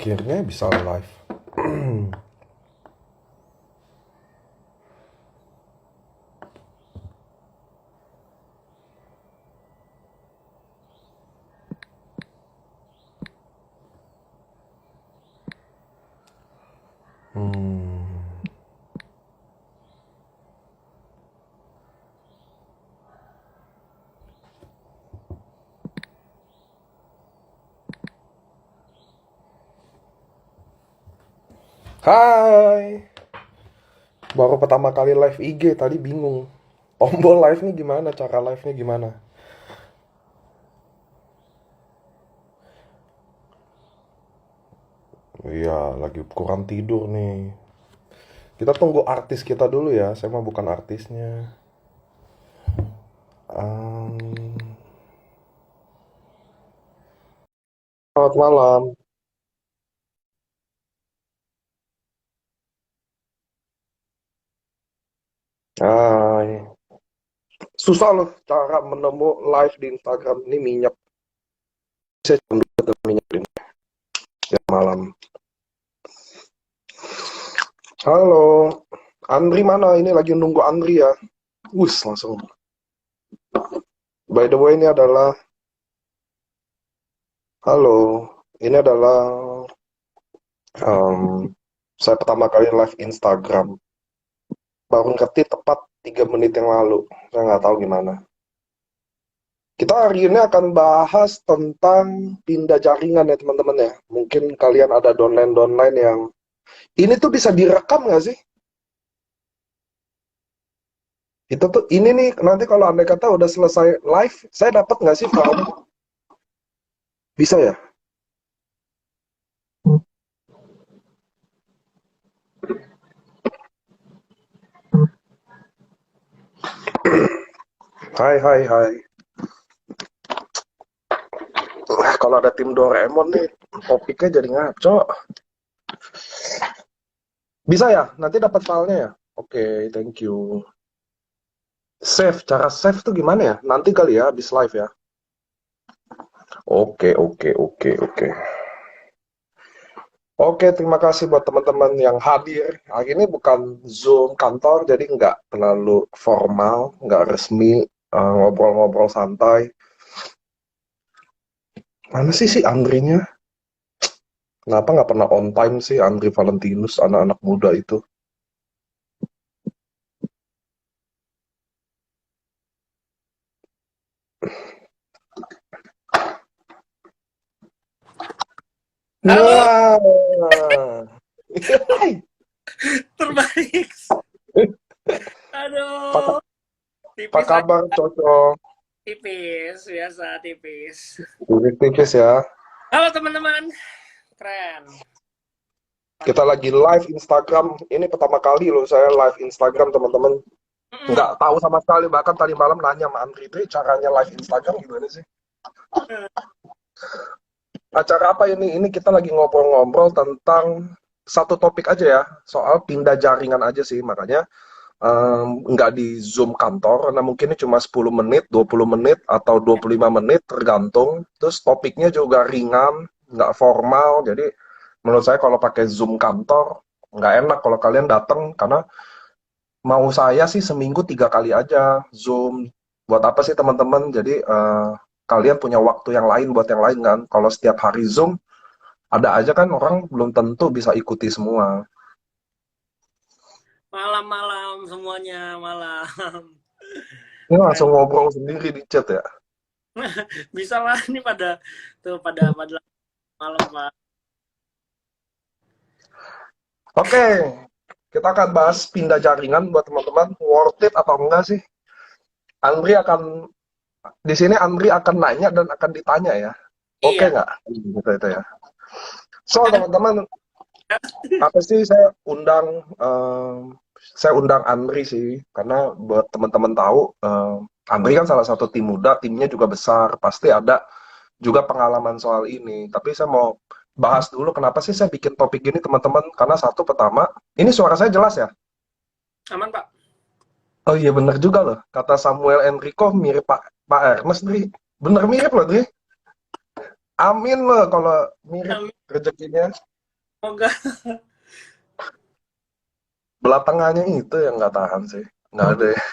Akhirnya bisa live. Hai, baru pertama kali live IG tadi bingung. Tombol live nya gimana? Cara live nya gimana? Iya, lagi kurang tidur nih. Kita tunggu artis kita dulu ya. Saya mah bukan artisnya. Em, Selamat malam. Hai. Susah loh cara menemu live di Instagram ini minyak. Saya cuma ada minyak ini ya malam. Halo, Andri mana? Ini lagi nunggu Andri ya. Langsung. By the way, halo, ini adalah em, saya pertama kali live Instagram. Baru ngerti tepat 3 menit yang lalu. Saya nggak tahu gimana. Kita hari ini akan bahas tentang pindah jaringan ya teman-teman ya. Mungkin kalian ada downline-downline yang ini tuh bisa direkam nggak sih? Itu tuh ini nih nanti kalau andai kata udah selesai live, saya dapat nggak sih filenya? Bisa ya? Hai hai hai. Kalau ada tim Doraemon nih, topiknya jadi ngaco. Bisa ya? Nanti dapat filenya ya? Oke, thank you. Save, cara save tuh gimana ya? Nanti kali ya, habis live ya. Oke, oke, oke, oke. Oke, terima kasih buat teman-teman yang hadir. Hari ini bukan Zoom kantor, jadi nggak terlalu formal, nggak resmi, ngobrol-ngobrol santai. Mana sih si Andrinya? Kenapa nggak pernah on time sih Andri Valentinus, anak-anak muda itu? Halo, Nah, terbaik. apa, Aduh, apa tipis aja, kabar Cocok? tipis, biasa tipis. Tipis-tipis ya. Halo teman-teman, keren. Kita Pagi. lagi live Instagram. Ini pertama kali loh saya live Instagram teman-teman. Nggak Mm-mm. tahu sama sekali, bahkan tadi malam nanya sama Andri itu caranya live Instagram gimana sih? Acara apa ini? Ini kita lagi ngobrol-ngobrol tentang satu topik aja ya, soal pindah jaringan aja sih, makanya nggak di Zoom kantor, karena mungkin ini cuma 10 menit, 20 menit, atau 25 menit, tergantung. Terus topiknya juga ringan, nggak formal, jadi menurut saya kalau pakai Zoom kantor, nggak enak kalau kalian datang, karena mau saya sih seminggu 3 kali aja Zoom. Buat apa sih teman-teman? Jadi kalian punya waktu yang lain buat yang lain kan. Kalau setiap hari Zoom, ada aja kan orang belum tentu bisa ikuti semua. Malam-malam semuanya, malam. Ini langsung Keren. ngobrol sendiri di chat ya. Bisa lah, ini pada malam, Pak. Oke, kita akan bahas pindah jaringan buat teman-teman. Worth it atau enggak sih? Andri akan di sini Andri akan nanya dan akan ditanya ya. Oke Iya. nggak? Gitu itu ya. So teman-teman, apa sih saya undang Andri sih karena buat teman-teman tahu Andri kan salah satu tim muda, timnya juga besar, pasti ada juga pengalaman soal ini. Tapi saya mau bahas dulu kenapa sih saya bikin topik ini teman-teman? Karena satu pertama, ini suara saya jelas ya? Aman, Pak. Oh iya bener juga loh, kata Samuel Enrico mirip Pak Ernest, Dri. Bener mirip loh, Dri. Amin loh kalau mirip Amin. rezekinya. Semoga. Belah tengahnya itu yang nggak tahan sih. Nggak ada ya.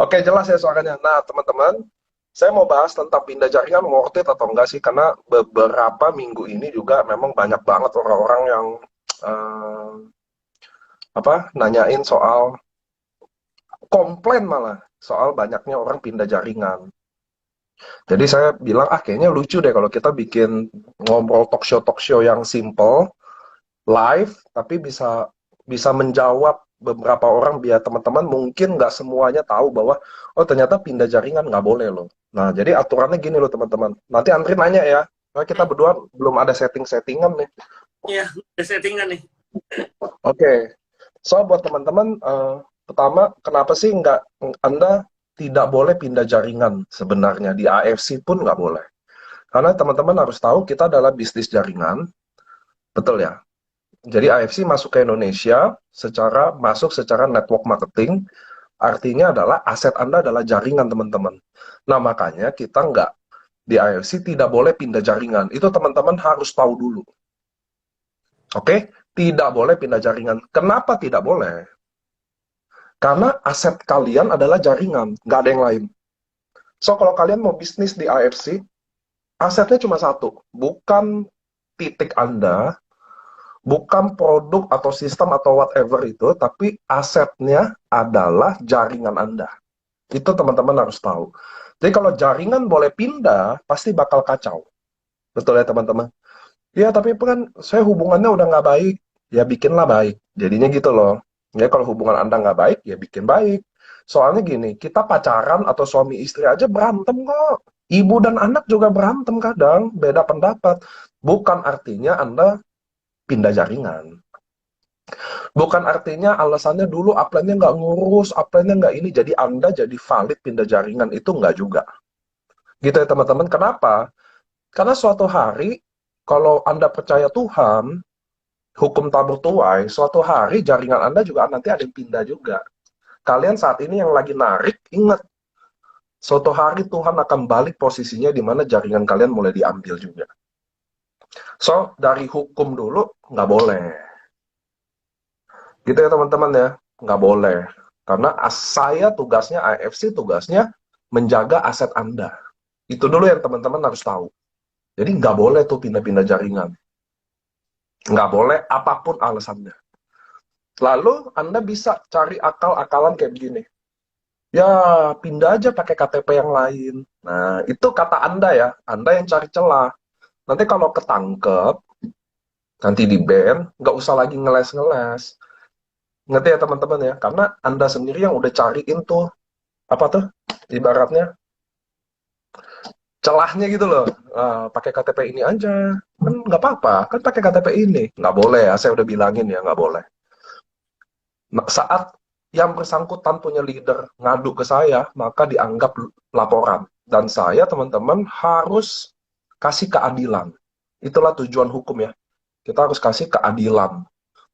Oke, jelas ya soalnya. Nah, teman-teman, saya mau bahas tentang pindah jaringan worth it atau enggak sih? Karena beberapa minggu ini juga memang banyak banget orang-orang yang eh, nanyain soal komplain malah soal banyaknya orang pindah jaringan. Jadi saya bilang, kayaknya lucu deh kalau kita bikin ngobrol talk show yang simple, live, tapi bisa bisa menjawab beberapa orang biar teman-teman mungkin nggak semuanya tahu bahwa, oh ternyata pindah jaringan nggak boleh loh. Nah, jadi aturannya gini loh teman-teman. Nanti Andri nanya ya, karena kita berdua belum ada setting-settingan nih. Iya, ada settingan nih. Oke, so buat teman-teman, pertama, kenapa sih nggak Anda tidak boleh pindah jaringan sebenarnya di AFC pun nggak boleh. Karena teman-teman harus tahu kita adalah bisnis jaringan, betul ya. Jadi AFC masuk ke Indonesia masuk secara network marketing, artinya adalah aset Anda adalah jaringan teman-teman. Nah makanya kita nggak di AFC tidak boleh pindah jaringan. Itu teman-teman harus tahu dulu. Oke? Tidak boleh pindah jaringan. Kenapa tidak boleh? Karena aset kalian adalah jaringan, nggak ada yang lain. So, kalau kalian mau bisnis di AFC, asetnya cuma satu. Bukan titik Anda, bukan produk atau sistem atau whatever itu, tapi asetnya adalah jaringan Anda. Itu teman-teman harus tahu. Jadi kalau jaringan boleh pindah, pasti bakal kacau. Betul ya teman-teman? Ya, tapi kan saya hubungannya udah nggak baik. Ya bikinlah baik. Jadinya gitu loh. Ya kalau hubungan Anda nggak baik, ya bikin baik. Soalnya gini, kita pacaran atau suami istri aja berantem kok. Ibu dan anak juga berantem kadang, beda pendapat. Bukan artinya Anda pindah jaringan. Bukan artinya alasannya dulu upline-nya nggak ngurus, upline-nya nggak ini, jadi Anda jadi valid pindah jaringan. Itu nggak juga. Gitu ya teman-teman. Kenapa? Karena suatu hari, kalau Anda percaya Tuhan, hukum tabur tuai, suatu hari jaringan Anda juga nanti ada yang pindah juga. Kalian saat ini yang lagi narik, ingat, suatu hari Tuhan akan balik posisinya di mana jaringan kalian mulai diambil juga. So, dari hukum dulu, nggak boleh. Gitu ya teman-teman ya, nggak boleh. Karena saya tugasnya, AFC tugasnya menjaga aset Anda. Itu dulu yang teman-teman harus tahu. Jadi nggak boleh tuh pindah-pindah jaringan. Nggak boleh apapun alasannya. Lalu Anda bisa cari akal-akalan kayak begini. Ya, pindah aja pakai KTP yang lain. Nah, itu kata Anda ya. Anda yang cari celah. Nanti kalau ketangkep, nanti di-ban, nggak usah lagi ngeles-ngeles. Ngerti ya teman-teman ya? Karena Anda sendiri yang udah cariin tuh, apa tuh, ibaratnya, celahnya gitu loh. Pakai KTP ini aja. Kan nggak apa-apa, kan pakai KTP ini. Nggak boleh ya, saya udah bilangin ya, nggak boleh. Nah, saat yang bersangkutan punya leader ngadu ke saya, maka dianggap laporan. Dan saya, teman-teman, harus kasih keadilan. Itulah tujuan hukum ya. Kita harus kasih keadilan.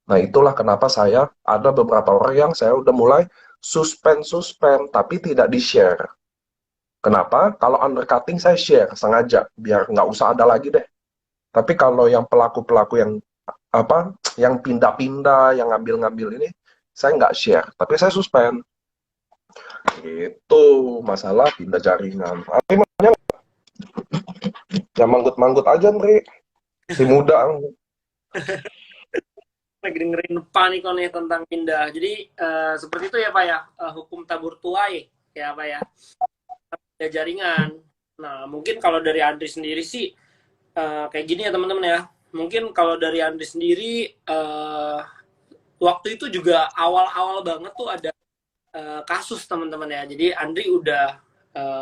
Nah, itulah kenapa saya ada beberapa orang yang saya udah mulai suspend, tapi tidak di-share. Kenapa? Kalau undercutting saya share sengaja, biar nggak usah ada lagi deh. Tapi kalau yang pelaku-pelaku yang yang pindah-pindah, yang ngambil-ngambil ini, saya nggak share, tapi saya suspend. Itu masalah pindah jaringan. Tapi makanya yang manggut-manggut aja, Ndri. Si muda. Lagi dengerin panik nih tentang pindah. Jadi seperti itu ya Pak ya, hukum tabur tuai ya Pak ya. Pindah jaringan. Nah mungkin kalau dari Andri sendiri sih kayak gini ya teman-teman ya. Mungkin kalau dari Andri sendiri waktu itu juga awal-awal banget tuh ada kasus teman-teman ya. Jadi Andri udah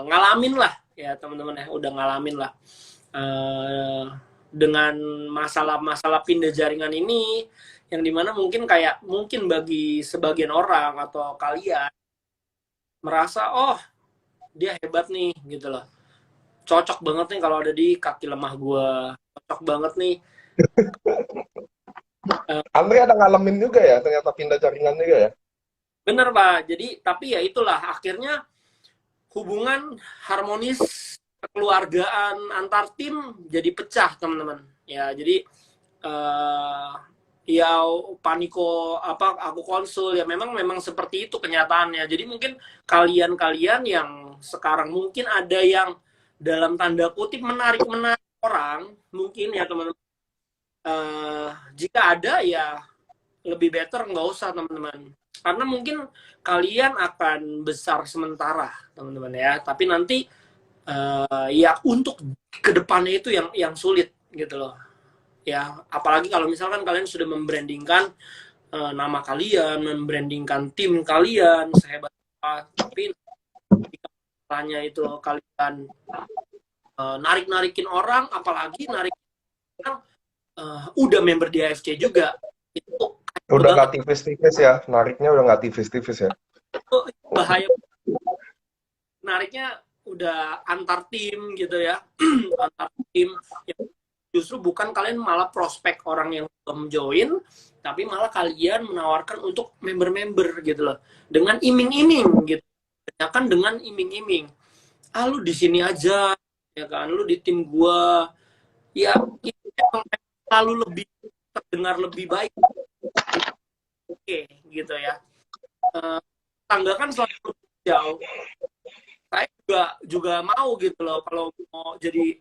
ngalamin lah ya teman-teman ya, udah ngalamin lah dengan masalah-masalah pindah jaringan ini, yang dimana mungkin bagi sebagian orang atau kalian merasa oh dia hebat nih gitu loh, cocok banget nih kalau ada di kaki lemah gue, cocok banget nih. Andre ada ngalamin juga ya, ternyata pindah jaringan juga ya. Bener Pak, jadi tapi ya itulah akhirnya hubungan harmonis kekeluargaan antar tim jadi pecah teman-teman ya. Jadi eh ya paniko apa aku konsul ya, memang seperti itu kenyataannya. Jadi mungkin kalian-kalian yang sekarang mungkin ada yang dalam tanda kutip menarik orang, mungkin ya teman-teman, jika ada ya lebih better nggak usah teman-teman, karena mungkin kalian akan besar sementara teman-teman ya, tapi nanti ya untuk kedepannya itu yang sulit gitu loh ya. Apalagi kalau misalkan kalian sudah membrandingkan nama kalian, membrandingkan tim kalian sehebat apa, tapi tanya itu kalian narik-narikin orang, apalagi narik orang udah member di AFC juga, itu Udah banget. nggak tipis-tipis ya, nariknya udah nggak tipis-tipis ya. Itu bahaya, nariknya udah antar tim gitu ya. Antar tim ya, justru bukan kalian malah prospek orang yang belum join, tapi malah kalian menawarkan untuk member-member gitu loh, dengan iming-iming gitu ya kan, dengan iming-iming, lu di sini aja ya kan, lu di tim gua ya, itu emang selalu lebih terdengar lebih baik. Oke gitu ya. Tangga kan selalu jauh, saya juga mau gitu loh kalau mau jadi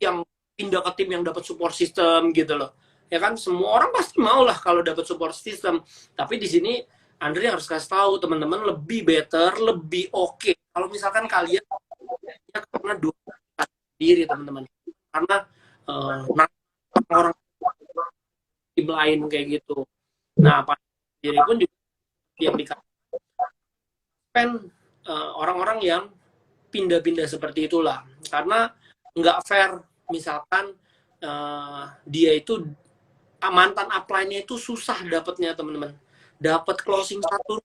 yang pindah ke tim yang dapat support system gitu loh ya kan. Semua orang pasti mau lah kalau dapat support system, tapi di sini Andre harus kasih tahu teman-teman, lebih better, lebih oke kalau misalkan kalian ya, karena dua diri teman-teman, karena orang tim lain kayak gitu. Nah diri pun juga yang dikatakan orang-orang yang pindah-pindah seperti itulah, karena nggak fair misalkan dia itu mantan upline-nya itu susah dapatnya teman-teman, dapat closing satu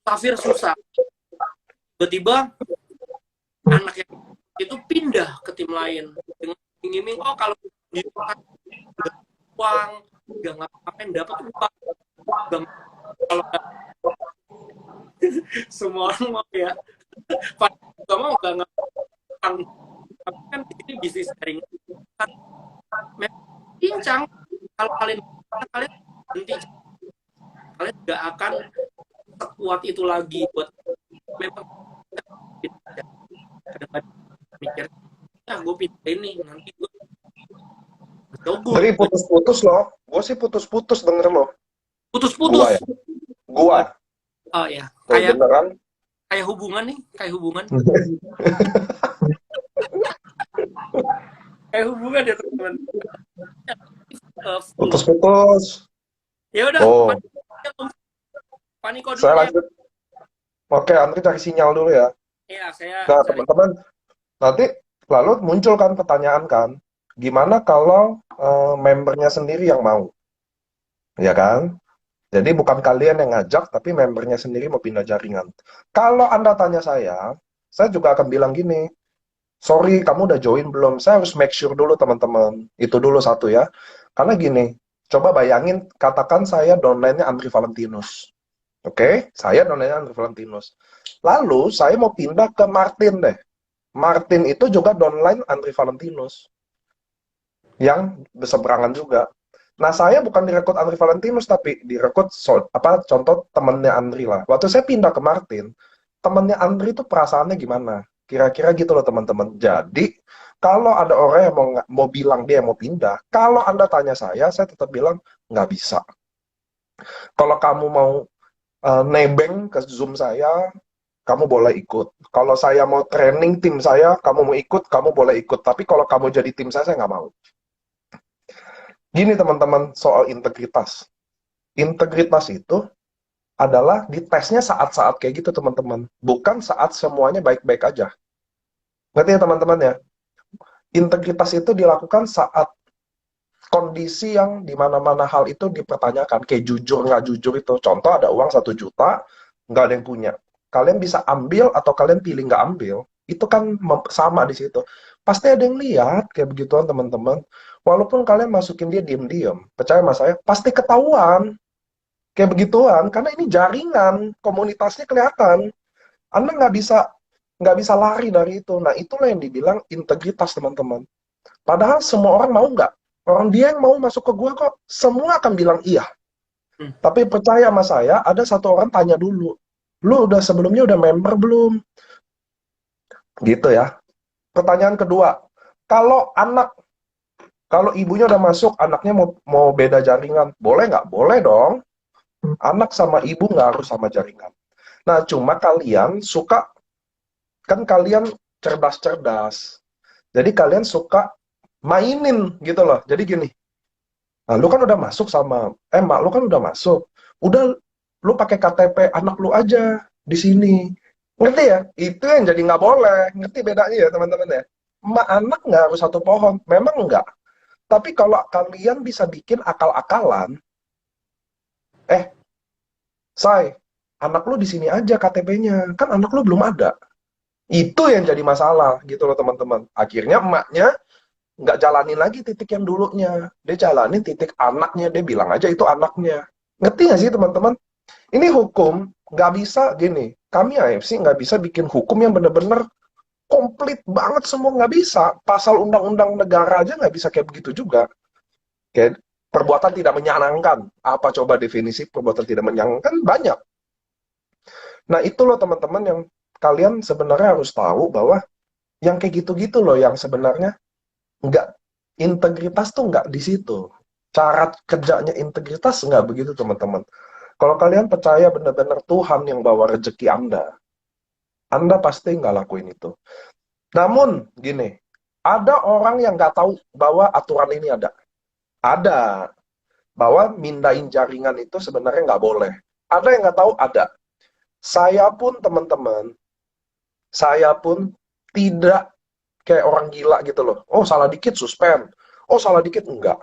Safir susah, tiba-tiba anak yang itu pindah ke tim lain dengan iming-iming, oh kalau di uang nggak ngapain dapat uang, kalau semua orang mau ya, nggak mau nggak ngapain, tapi kan ini bisnis jaring pincang. Kalau kalian berhenti, kalian nggak akan sekuat itu lagi buat memang mikir, ah gue pindah ini nanti gue jogur. Tapi putus-putus loh, gue sih putus-putus denger loh. Gua Putus-putus. ya, gua. Oh ya, Tuh beneran. kayak hubungan nih, kayak hubungan. Kayak hubungan ya teman-teman. Putus-putus. Ya udah, Oh, Paniko dulu saya ya. lanjut. Oke, Andri cari sinyal dulu ya. Ya, saya Nah, cari. teman-teman, nanti lalu muncul kan pertanyaan kan, gimana kalau membernya sendiri yang mau, ya kan? Jadi bukan kalian yang ngajak, tapi membernya sendiri mau pindah jaringan. Kalau Anda tanya saya juga akan bilang gini, sorry, kamu udah join belum? Saya harus make sure dulu teman-teman. Itu dulu satu ya. Karena gini, coba bayangin, katakan saya downline-nya Andri Valentinus. Oke, saya downline-nya Andri Valentinus. Lalu saya mau pindah ke Martin deh. Martin itu juga downline Andri Valentinus. Yang berseberangan juga. Nah, saya bukan direkrut Andri Valentinus, tapi direkrut contoh temennya Andri lah. Waktu saya pindah ke Martin, temennya Andri itu perasaannya gimana? Kira-kira gitu loh teman-teman. Jadi, kalau ada orang yang mau bilang dia mau pindah, kalau Anda tanya saya tetap bilang, nggak bisa. Kalau kamu mau nebeng ke Zoom saya, kamu boleh ikut. Kalau saya mau training tim saya, kamu mau ikut, kamu boleh ikut. Tapi kalau kamu jadi tim saya nggak mau. Gini teman-teman, soal integritas. Integritas itu adalah ditesnya saat-saat kayak gitu teman-teman. Bukan saat semuanya baik-baik aja. Ngerti ya teman-teman ya? Integritas itu dilakukan saat kondisi yang dimana-mana hal itu dipertanyakan. Kayak jujur nggak jujur itu. Contoh ada uang 1 juta, nggak ada yang punya. Kalian bisa ambil atau kalian pilih nggak ambil. Itu kan sama di situ. Pasti ada yang lihat kayak begituan teman-teman. Walaupun kalian masukin dia diem-diem, percaya sama saya, pasti ketahuan kayak begituan. Karena ini jaringan, komunitasnya kelihatan. Anda nggak bisa lari dari itu. Nah, itulah yang dibilang integritas teman-teman. Padahal semua orang mau nggak? Orang dia yang mau masuk ke gue kok, semua akan bilang iya. Hmm. Tapi percaya sama saya, ada satu orang tanya dulu, lu udah sebelumnya udah member belum? Gitu ya. Pertanyaan kedua, kalau anak, kalau ibunya udah masuk, anaknya mau beda jaringan, boleh nggak? Boleh dong. Anak sama ibu nggak harus sama jaringan. Nah, cuma kalian suka, kan kalian cerdas-cerdas. Jadi kalian suka mainin gitu loh. Jadi gini, nah, lu kan udah masuk sama, mak lu kan udah masuk. Udah, lu pakai KTP anak lu aja di sini. Ngerti ya? Itu yang jadi nggak boleh. Ngerti bedanya ya teman-teman ya? Emak anak nggak harus satu pohon. Memang nggak. Tapi kalau kalian bisa bikin akal-akalan, eh, say, anak lu di sini aja KTP-nya. Kan anak lu belum ada. Itu yang jadi masalah gitu loh teman-teman. Akhirnya emaknya nggak jalanin lagi titik yang dulunya. Dia jalanin titik anaknya. Dia bilang aja itu anaknya. Ngerti nggak sih teman-teman? Ini hukum nggak bisa gini. Kami AFC nggak bisa bikin hukum yang bener-bener komplit banget semua. Nggak bisa. Pasal undang-undang negara aja nggak bisa kayak begitu juga. Kayak perbuatan tidak menyenangkan. Apa coba definisi perbuatan tidak menyenangkan? Banyak. Nah itu loh teman-teman yang kalian sebenarnya harus tahu bahwa yang kayak gitu-gitu loh yang sebenarnya nggak, integritas tuh nggak di situ. Cara kerjanya integritas nggak begitu teman-teman. Kalau kalian percaya benar-benar Tuhan yang bawa rezeki Anda pasti nggak lakuin itu. Namun gini, ada orang yang nggak tahu bahwa aturan ini ada. Ada. Bahwa mindahin jaringan itu sebenarnya nggak boleh. Ada yang nggak tahu? Ada. Saya pun teman-teman, saya pun tidak kayak orang gila gitu loh. Oh salah dikit suspend. Oh salah dikit enggak.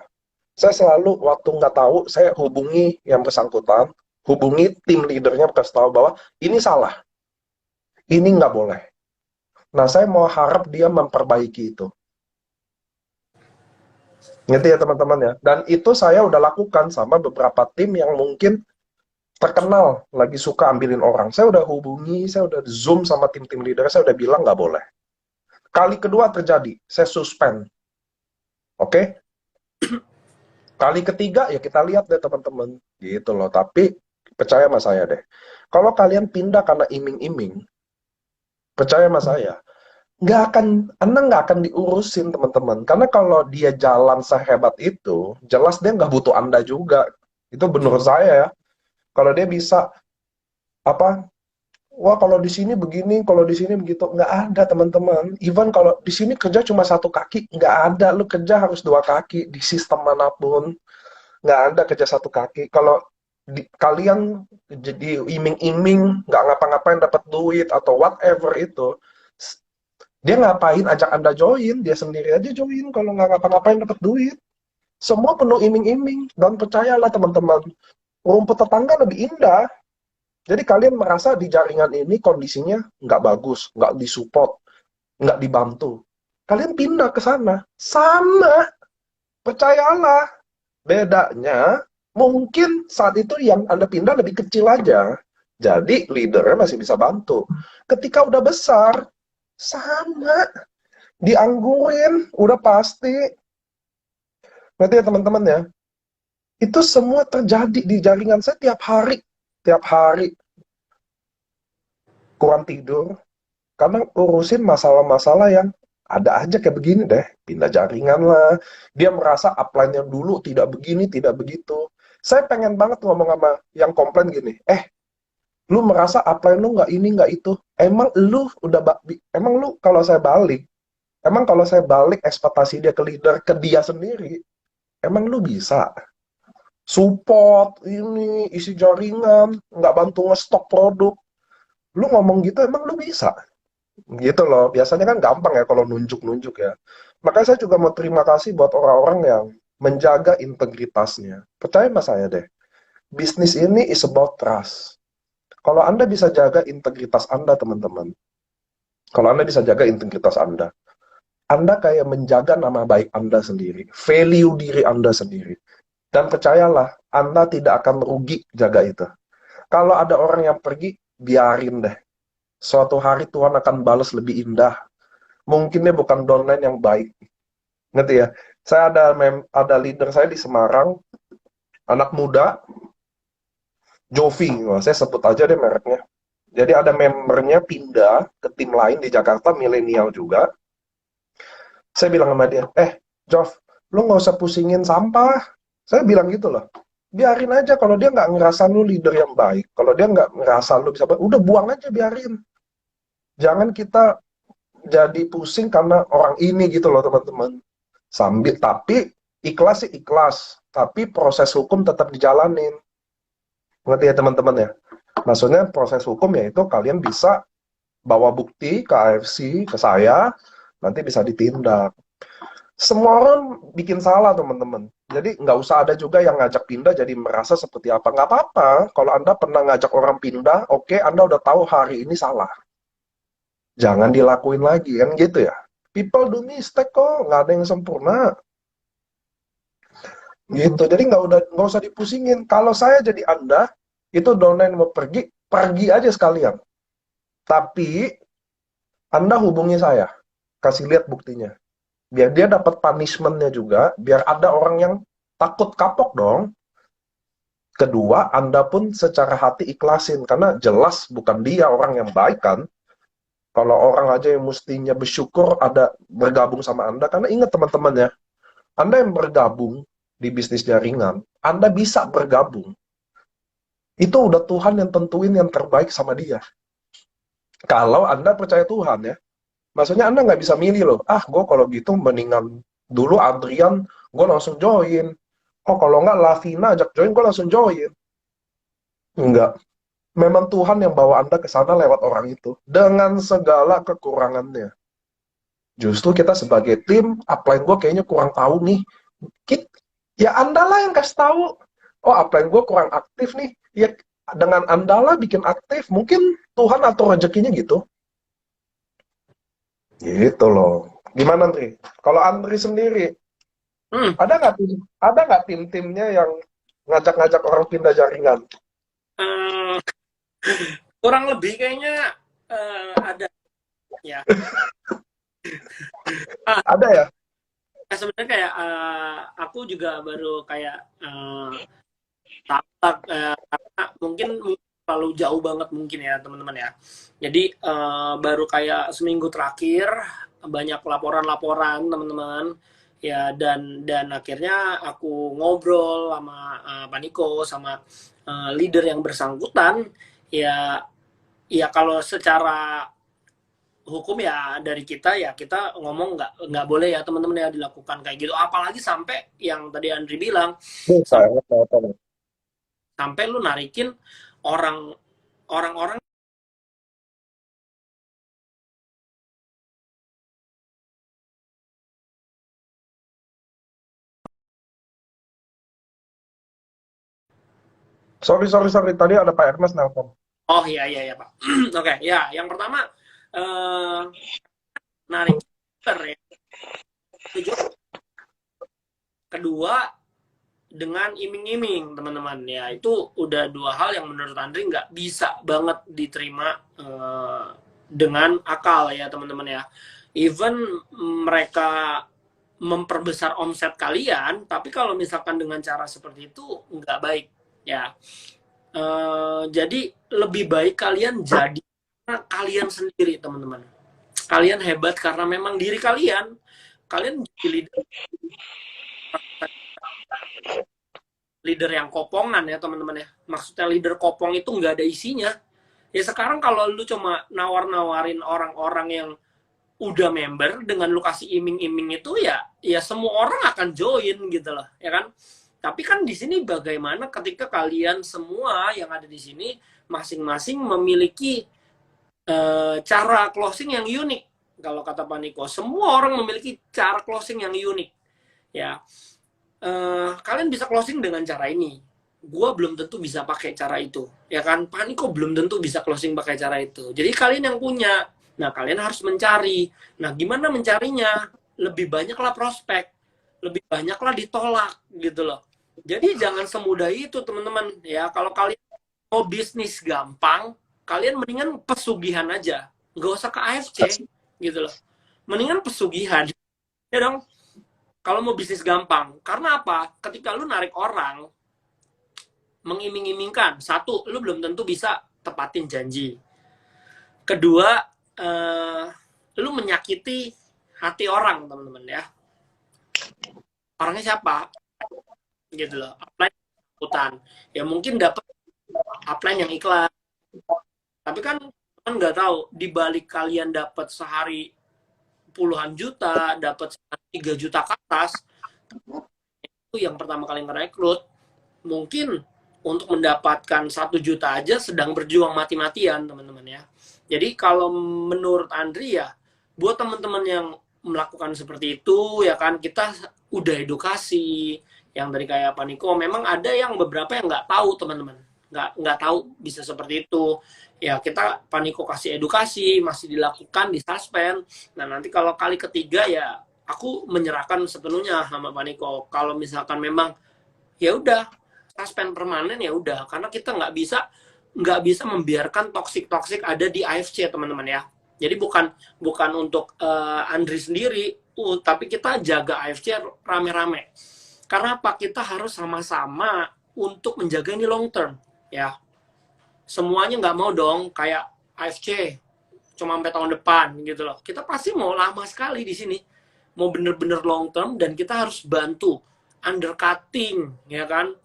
Saya selalu waktu nggak tahu, saya hubungi yang bersangkutan, hubungi tim leadernya, kasih tahu bahwa ini salah, ini nggak boleh. Nah saya mau harap dia memperbaiki itu. Ngerti ya teman-teman ya. Dan itu saya udah lakukan sama beberapa tim yang mungkin terkenal lagi suka ambilin orang. Saya udah hubungi, saya udah zoom sama tim-tim leader, saya udah bilang nggak boleh. Kali kedua terjadi, saya suspend. Oke? Kali ketiga ya kita lihat deh teman-teman. Gitu loh. Tapi percaya sama saya deh. Kalau kalian pindah karena iming-iming, percaya sama saya, Anda nggak akan diurusin teman-teman. Karena kalau dia jalan sehebat itu, jelas dia nggak butuh Anda juga. Itu menurut saya ya. Kalau dia bisa apa? Wah kalau di sini begini, kalau di sini begitu, nggak ada teman-teman. Even kalau di sini kerja cuma satu kaki, nggak ada. Lu kerja harus dua kaki di sistem manapun, nggak ada kerja satu kaki. Kalau kalian jadi iming-iming, nggak ngapa-ngapain dapat duit atau whatever itu, dia ngapain ajak Anda join, dia sendiri aja join kalau nggak ngapa-ngapain dapat duit. Semua penuh iming-iming, dan percayalah teman-teman, rumput tetangga lebih indah. Jadi kalian merasa di jaringan ini kondisinya nggak bagus, nggak disupport, nggak dibantu. Kalian pindah ke sana. Sama, percayalah. Bedanya, mungkin saat itu yang Anda pindah lebih kecil aja. Jadi leadernya masih bisa bantu. Ketika udah besar, sama. Dianggurin, udah pasti. Berarti ya teman-teman ya, itu semua terjadi di jaringan saya tiap hari. Tiap hari kurang tidur, karena urusin masalah-masalah yang ada aja kayak begini deh. Pindah jaringan lah. Dia merasa upline-nya dulu tidak begini, tidak begitu. Saya pengen banget ngomong sama yang komplain gini, lu merasa upline lu nggak ini, nggak itu. Emang lu kalau saya balik ekspektasi dia ke leader, ke dia sendiri, emang lu bisa support ini, isi jaringan, nggak bantu ngestok produk. Lu ngomong gitu, emang lu bisa? Gitu loh. Biasanya kan gampang ya kalau nunjuk-nunjuk ya. Makanya saya juga mau terima kasih buat orang-orang yang menjaga integritasnya. Percaya sama saya deh. Bisnis ini is about trust. Kalau Anda bisa jaga integritas Anda, teman-teman. Kalau Anda bisa jaga integritas Anda kayak menjaga nama baik Anda sendiri. Value diri Anda sendiri. Dan percayalah, Anda tidak akan rugi jaga itu. Kalau ada orang yang pergi, biarin deh. Suatu hari Tuhan akan balas lebih indah. Mungkin dia bukan downline yang baik. Ngerti ya? Saya ada leader saya di Semarang, anak muda, Jovi, wah, saya sebut aja deh mereknya. Jadi ada membernya pindah ke tim lain di Jakarta, milenial juga. Saya bilang sama dia, Jov, lu nggak usah pusingin sampah. Saya bilang gitu loh. Biarin aja kalau dia nggak ngerasa lu leader yang baik. Kalau dia nggak ngerasa lu bisa, udah buang aja, biarin. Jangan kita jadi pusing karena orang ini gitu loh teman-teman. Sambil tapi ikhlas sih ikhlas, tapi proses hukum tetap dijalanin. Ngerti ya teman-teman ya? Maksudnya proses hukum yaitu kalian bisa bawa bukti ke AFC, ke saya, nanti bisa ditindak. Semua orang bikin salah teman-teman. Jadi nggak usah ada juga yang ngajak pindah jadi merasa seperti apa. Nggak apa-apa. Kalau Anda pernah ngajak orang pindah, oke, Anda udah tahu hari ini salah. Jangan dilakuin lagi, kan gitu ya. People do mistake kok, nggak ada yang sempurna. Gitu. Jadi nggak usah dipusingin. Kalau saya jadi Anda, itu donain mau pergi, pergi aja sekalian. Tapi Anda hubungi saya, kasih lihat buktinya. Biar dia dapat punishment-nya juga, biar ada orang yang takut kapok dong. Kedua, Anda pun secara hati ikhlasin, karena jelas bukan dia orang yang baik kan. Kalau orang aja yang mestinya bersyukur ada bergabung sama Anda, karena ingat teman-teman ya, Anda yang bergabung di bisnis jaringan, Anda bisa bergabung. Itu udah Tuhan yang tentuin yang terbaik sama dia. Kalau Anda percaya Tuhan ya, maksudnya Anda nggak bisa milih loh, gue kalau gitu mendingan dulu Adrian, gue langsung join. Oh kalau nggak Lavina ajak join, gue langsung join. Enggak. Memang Tuhan yang bawa Anda ke sana lewat orang itu. Dengan segala kekurangannya. Justru kita sebagai tim, upline gue kayaknya kurang tahu nih. Ya Anda lah yang kasih tahu. Oh upline gue kurang aktif nih. Ya dengan Anda lah bikin aktif. Mungkin Tuhan atur rezekinya gitu. Gitu loh. Gimana Andri? Kalau Andri sendiri, ada nggak tim-timnya yang ngajak-ngajak orang pindah jaringan? Eh, kurang lebih kayaknya ada ya. Ada ya? Sebenarnya kayak aku juga baru kayak tak karena mungkin terlalu jauh banget mungkin ya teman-teman ya. Jadi baru kayak seminggu terakhir banyak laporan-laporan teman-teman ya, dan akhirnya aku ngobrol sama Pak Niko sama leader yang bersangkutan ya. Ya kalau secara hukum ya dari kita ya kita ngomong nggak boleh ya teman-teman ya dilakukan kayak gitu, apalagi sampai yang tadi Andri bilang sampai, sampai lu narikin orang-orang. Sorry. Tadi ada Pak Ernest nelpon. Oh iya iya ya Pak. Oke ya, yang pertama eh, narik ya. Kedua dengan iming-iming teman-teman ya, itu udah dua hal yang menurut Andri nggak bisa banget diterima dengan akal ya teman-teman ya. Even mereka memperbesar omset kalian, tapi kalau misalkan dengan cara seperti itu nggak baik ya. Jadi lebih baik kalian jadi kalian sendiri teman-teman. Kalian hebat karena memang diri kalian. Kalian jadi leader yang kopongan ya teman-teman ya. Maksudnya leader kopong itu nggak ada isinya. Ya sekarang kalau lu cuma nawar-nawarin orang-orang yang udah member dengan lu kasih iming-iming itu ya semua orang akan join gitu loh ya kan. Tapi kan di sini bagaimana ketika kalian semua yang ada di sini masing-masing memiliki cara closing yang unik. Kalau kata Pak Niko, semua orang memiliki cara closing yang unik ya. Kalian bisa closing dengan cara ini, gue belum tentu bisa pakai cara itu ya kan. Pak Niko belum tentu bisa closing pakai cara itu. Jadi kalian yang punya, nah kalian harus mencari. Nah gimana mencarinya? Lebih banyaklah prospek, lebih banyaklah ditolak gitu loh. Jadi jangan semudah itu teman-teman ya. Kalau kalian mau bisnis gampang, kalian mendingan pesugihan aja, nggak usah ke AFC gitu loh. Mendingan pesugihan ya dong. kalau mau bisnis gampang. Karena apa? Ketika lu narik orang, mengiming-imingkan. Satu, lu belum tentu bisa tepatin janji. Kedua, lu menyakiti hati orang, teman-teman ya. Orangnya siapa? Gitu loh. Upline hutan. Ya mungkin dapat upline yang iklan. Tapi kan nggak tahu di balik kalian dapat sehari puluhan juta, dapat 3 juta ke atas, itu yang pertama kali ngerekrut, mungkin untuk mendapatkan 1 juta aja sedang berjuang mati-matian, teman-teman ya. Jadi kalau menurut Andri ya, buat teman-teman yang melakukan seperti itu, ya kan, kita udah edukasi, yang dari kayak Paniko, memang ada yang beberapa yang nggak tahu, teman-teman. Nggak tahu bisa seperti itu. Ya, kita Paniko kasih edukasi, masih dilakukan, disuspend. Nah, nanti kalau kali ketiga ya, aku menyerahkan sepenuhnya sama Paniko. Kalau misalkan memang, ya udah, suspend permanen ya udah, karena kita nggak bisa membiarkan toxic ada di AFC, teman-teman ya. Jadi bukan untuk Andri sendiri, tapi kita jaga AFC rame-rame. Karena apa? Kita harus sama-sama untuk menjaga ini long term ya. Semuanya nggak mau dong kayak AFC cuma sampai tahun depan gitu loh. Kita pasti mau lama sekali di sini, mau bener-bener long term, dan kita harus bantu undercutting ya kan.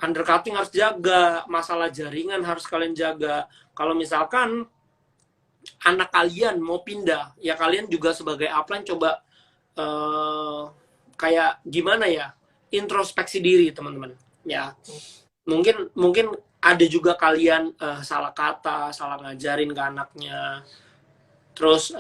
Undercutting harus jaga, masalah jaringan harus kalian jaga. Kalau misalkan anak kalian mau pindah, ya kalian juga sebagai upline coba kayak gimana ya, introspeksi diri, teman-teman ya. Mungkin ada juga kalian salah kata, salah ngajarin ke anaknya. Terus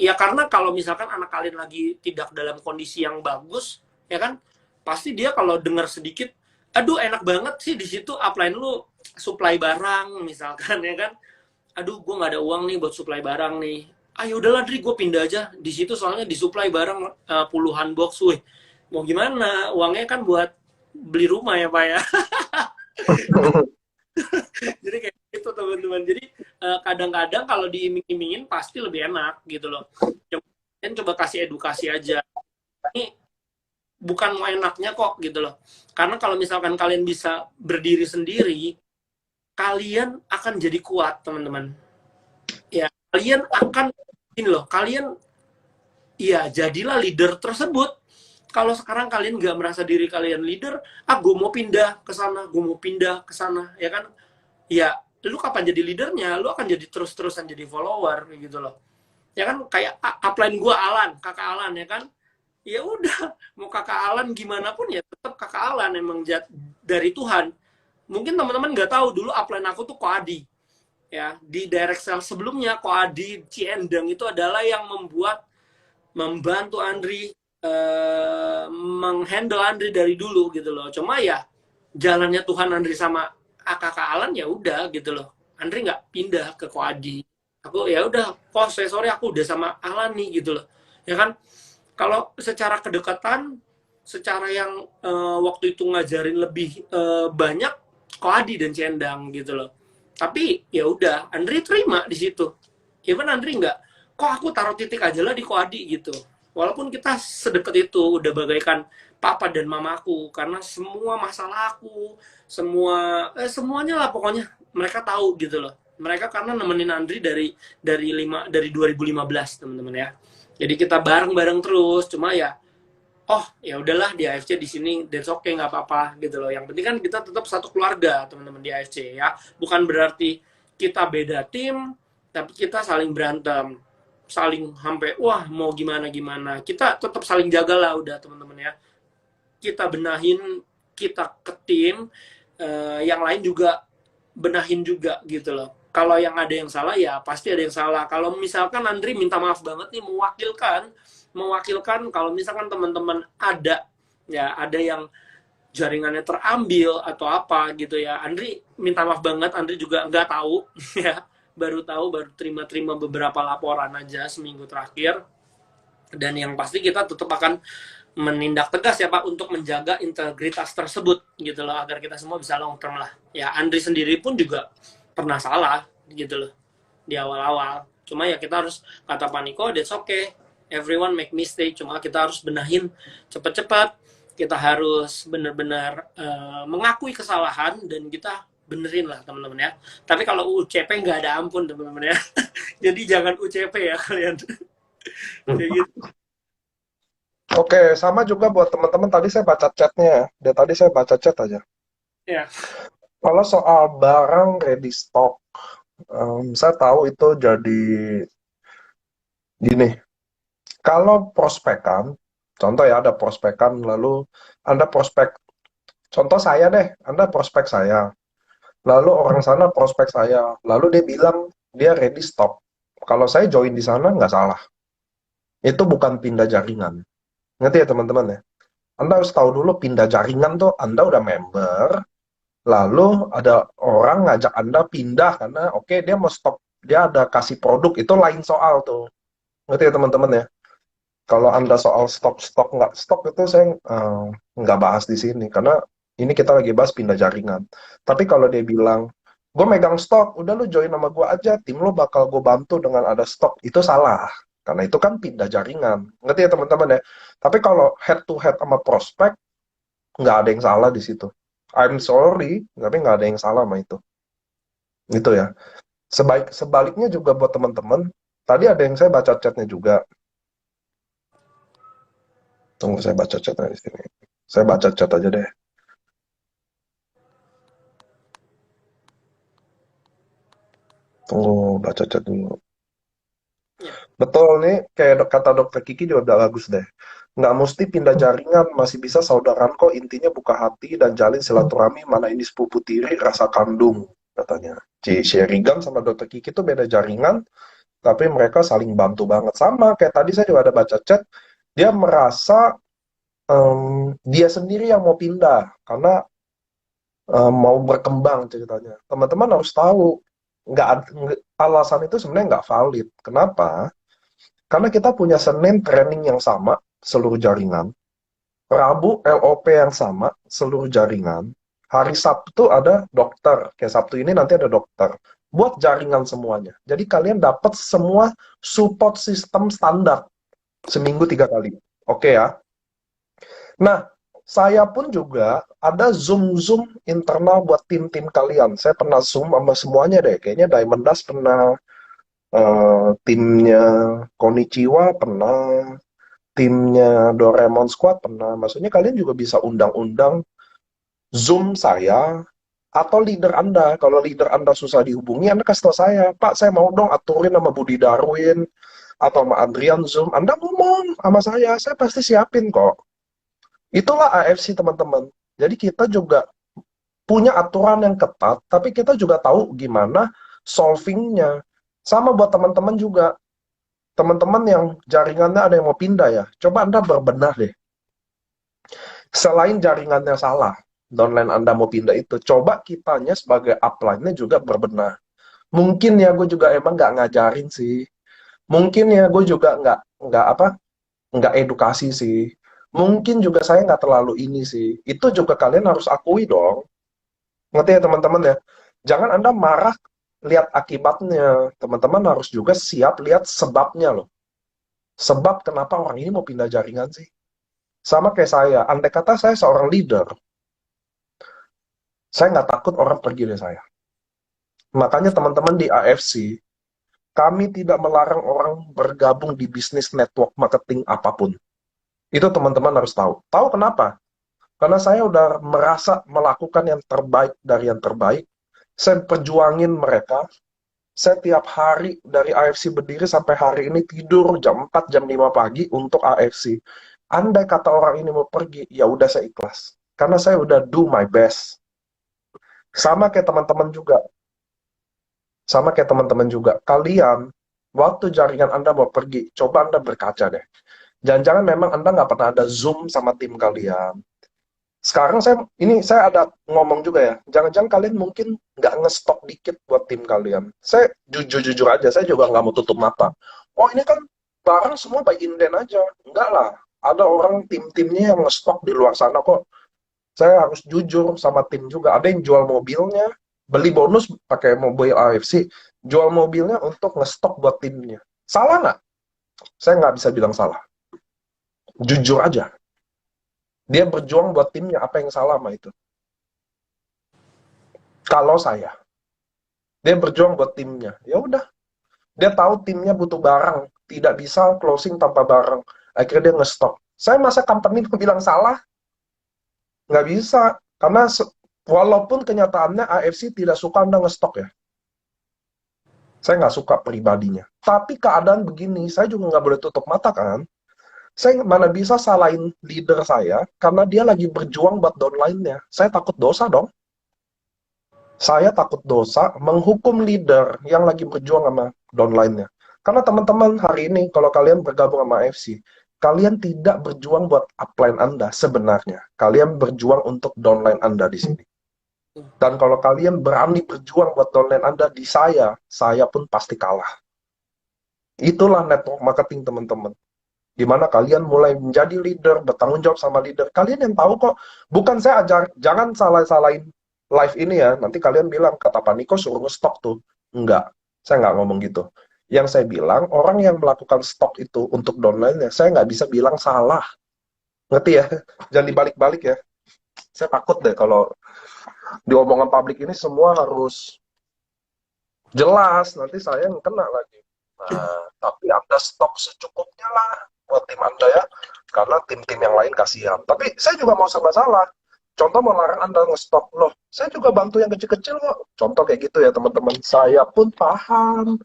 ya karena kalau misalkan anak kalian lagi tidak dalam kondisi yang bagus, ya kan, pasti dia kalau dengar sedikit, aduh enak banget sih di situ upline lu supply barang misalkan, ya kan, aduh gue nggak ada uang nih buat supply barang nih, ayo udahlah Dri, gue pindah aja di situ soalnya disuplai barang puluhan box, wih mau gimana, uangnya kan buat beli rumah ya Pak ya. Jadi kayak gitu, teman-teman. Jadi kadang-kadang kalau diiming-imingin pasti lebih enak gitu loh. Coba kasih edukasi aja, ini bukan mau enaknya kok gitu loh. Karena kalau misalkan kalian bisa berdiri sendiri, kalian akan jadi kuat, teman-teman. Ya, kalian akan ini loh, kalian ya jadilah leader tersebut. Kalau sekarang kalian nggak merasa diri kalian leader, gue mau pindah ke sana, gue mau pindah ke sana, ya kan? Ya, lu kapan jadi leadernya? Lu akan jadi terus-terusan jadi follower gitu loh. Ya kan, kayak upline gue Alan, kakak Alan, ya kan? Ya udah, mau kakak Alan gimana pun ya tetap kakak Alan, emang dari Tuhan. Mungkin teman-teman nggak tahu, dulu upline aku tuh Koadi ya, di direct sales sebelumnya Koadi Ciendang itu adalah yang membantu Andri, menghandle Andri dari dulu gitu loh. Cuma ya jalannya Tuhan Andri sama kakak Alan, ya udah gitu loh, Andri nggak pindah ke Koadi. Aku ya udah, sorry aku udah sama Alan nih gitu loh, ya kan. Kalau secara kedekatan, secara yang waktu itu ngajarin lebih banyak Koadi dan Ciendang gitu loh. Tapi ya udah, Andri terima di situ. Even Andri nggak, kok aku taruh titik aja lah di Koadi gitu. Walaupun kita sedekat itu, udah bagaikan papa dan mamaku, karena semua masalah aku, semuanya lah pokoknya mereka tahu gitu loh. Mereka karena nemenin Andri dari 2015, teman-teman ya. Jadi kita bareng-bareng terus, cuma ya, oh ya udahlah di AFC di sini, that's okay, nggak apa-apa gitu loh. Yang penting kan kita tetap satu keluarga, teman-teman, di AFC ya. Bukan berarti kita beda tim, tapi kita saling berantem, saling sampai wah mau gimana-gimana. Kita tetap saling jaga lah udah, teman-teman ya. Kita benahin, kita ke tim, yang lain juga benahin juga gitu loh. Kalau yang ada yang salah ya pasti ada yang salah. Kalau misalkan Andri minta maaf banget nih, mewakilkan kalau misalkan teman-teman ada yang jaringannya terambil atau apa gitu ya, Andri minta maaf banget. Andri juga nggak tahu ya, baru terima beberapa laporan aja seminggu terakhir. Dan yang pasti kita tetap akan menindak tegas ya Pak untuk menjaga integritas tersebut gitu loh, agar kita semua bisa long term lah. Ya Andri sendiri pun juga pernah salah gitu loh di awal-awal. Cuma ya kita harus, kata Paniko, that's okay. everyone make mistake, cuma kita harus benahin cepat-cepat. Kita harus benar-benar mengakui kesalahan dan kita benerin lah teman-teman ya. Tapi kalau UCP nggak ada ampun teman-teman ya. Jadi jangan UCP ya kalian. Kayak gitu. Oke, sama juga buat teman-teman, tadi saya baca chatnya. Dia tadi saya baca chat aja. Ya. Kalau soal barang ready stock, saya tahu itu jadi gini. Kalau prospekan, contoh ya ada prospekan, lalu Anda prospek, contoh saya deh, Anda prospek saya, lalu orang sana prospek saya, lalu dia bilang dia ready stock. Kalau saya join di sana nggak salah. Itu bukan pindah jaringan. Ngerti ya teman-teman ya? Anda harus tahu dulu pindah jaringan tuh Anda udah member, lalu ada orang ngajak Anda pindah karena oke, dia mau stop, dia ada kasih produk, itu lain soal tuh. Ngerti ya teman-teman ya? Kalau Anda soal stok nggak stok itu saya nggak bahas di sini karena ini kita lagi bahas pindah jaringan. Tapi kalau dia bilang gue megang stok, udah lu join sama gue aja, tim lu bakal gue bantu dengan ada stok, itu salah. Karena itu kan pindah jaringan. Ngerti ya teman-teman ya? Tapi kalau head to head sama prospek, nggak ada yang salah di situ. I'm sorry, tapi nggak ada yang salah sama itu. Gitu ya. Sebaliknya juga buat teman-teman, tadi ada yang saya baca chatnya juga. Tunggu saya baca chatnya di sini. Saya baca chat aja deh. Tunggu baca chat dulu. Ya. Betul nih, kayak kata dokter Kiki juga udah bagus deh. Nggak mesti pindah jaringan, masih bisa saudaraan kok, intinya buka hati dan jalin silaturahmi, mana ini sepupu tiri, rasa kandung, katanya. Ci Sherigan sama dokter Kiki tuh beda jaringan, tapi mereka saling bantu banget. Sama, kayak tadi saya juga ada baca chat, dia merasa dia sendiri yang mau pindah, karena mau berkembang ceritanya. Teman-teman harus tahu, alasan itu sebenarnya nggak valid. Kenapa? Karena kita punya Senin training yang sama, seluruh jaringan. Rabu LOP yang sama, seluruh jaringan. Hari Sabtu ada dokter. Kayak Sabtu ini nanti ada dokter. Buat jaringan semuanya. Jadi kalian dapat semua support system standar. Seminggu 3 kali. Oke ya. Nah, saya pun juga ada Zoom-Zoom internal buat tim-tim kalian. Saya pernah Zoom sama semuanya deh. Kayaknya Diamond Dust pernah, timnya Konichiwa pernah, timnya Doraemon Squad pernah. Maksudnya kalian juga bisa undang-undang Zoom saya atau leader Anda. Kalau leader Anda susah dihubungi, Anda kasih tahu saya, Pak, saya mau dong aturin sama Budi Darwin atau sama Adrian Zoom. Anda ngomong sama saya pasti siapin kok. Itulah AFC teman-teman. Jadi kita juga punya aturan yang ketat, tapi kita juga tahu gimana solvingnya. Sama buat teman-teman juga. Teman-teman yang jaringannya ada yang mau pindah ya, coba Anda berbenah deh. Selain jaringannya salah, downline Anda mau pindah itu, coba kitanya sebagai upline-nya juga berbenah. Mungkin ya gue juga emang nggak ngajarin sih. Mungkin ya gue juga nggak edukasi sih. Mungkin juga saya nggak terlalu ini sih. Itu juga kalian harus akui dong. Ngerti ya teman-teman ya? Jangan Anda marah lihat akibatnya. Teman-teman harus juga siap lihat sebabnya loh. Sebab kenapa orang ini mau pindah jaringan sih? Sama kayak saya, andai kata saya seorang leader, saya nggak takut orang pergi dari saya. Makanya teman-teman di AFC, kami tidak melarang orang bergabung di bisnis network marketing apapun. Itu teman-teman harus tahu. Tahu kenapa? Karena saya udah merasa melakukan yang terbaik dari yang terbaik. Saya perjuangin mereka. Saya tiap hari dari AFC berdiri sampai hari ini tidur jam 4, jam 5 pagi untuk AFC. Andai kata orang ini mau pergi, ya udah saya ikhlas. Karena saya udah do my best. Sama kayak teman-teman juga. Sama kayak teman-teman juga. Kalian, waktu jaringan Anda mau pergi, coba Anda berkaca deh. Jangan-jangan memang Anda nggak pernah ada Zoom sama tim kalian. Sekarang saya ada ngomong juga ya, jangan-jangan kalian mungkin nggak ngestok dikit buat tim kalian. Saya jujur-jujur aja, saya juga nggak mau tutup mata. Oh ini kan barang semua by inden aja. Enggak lah, ada orang tim-timnya yang ngestok di luar sana kok. Saya harus jujur sama tim juga. Ada yang jual mobilnya, beli bonus pakai mobil AFC, jual mobilnya untuk ngestok buat timnya. Salah nggak? Saya nggak bisa bilang salah. Jujur aja. Dia berjuang buat timnya, apa yang salah sama itu? Kalau saya, dia berjuang buat timnya. Ya udah, dia tahu timnya butuh barang, tidak bisa closing tanpa barang. Akhirnya dia nge-stop. Saya masa company bilang salah? Nggak bisa. Karena walaupun kenyataannya AFC tidak suka Anda nge-stock ya. Saya nggak suka pribadinya. Tapi keadaan begini, saya juga nggak boleh tutup mata kan. Saya mana bisa salahin leader saya karena dia lagi berjuang buat downline-nya. Saya takut dosa dong. Saya takut dosa menghukum leader yang lagi berjuang sama downline-nya. Karena teman-teman hari ini kalau kalian bergabung sama AFC, kalian tidak berjuang buat upline Anda sebenarnya. Kalian berjuang untuk downline Anda di sini. Dan kalau kalian berani berjuang buat downline Anda di saya pun pasti kalah. Itulah network marketing teman-teman. Dimana kalian mulai menjadi leader, bertanggung jawab sama leader. Kalian yang tahu kok, bukan saya ajar, jangan salah-salahin live ini ya. Nanti kalian bilang, kata Pak Niko suruh nge-stop tuh. Enggak, saya nggak ngomong gitu. Yang saya bilang, orang yang melakukan stok itu untuk downline-nya, saya nggak bisa bilang salah. Ngerti ya? Jangan dibalik-balik ya. Saya takut deh kalau di omongan publik ini semua harus jelas, nanti saya yang kena lagi. Nah, tapi Anda stok secukupnya lah buat tim Anda ya, karena tim-tim yang lain kasihan. Tapi saya juga mau serba salah. Contoh melarang Anda ngestok, loh, saya juga bantu yang kecil-kecil kok. Contoh kayak gitu ya teman-teman. Saya pun paham,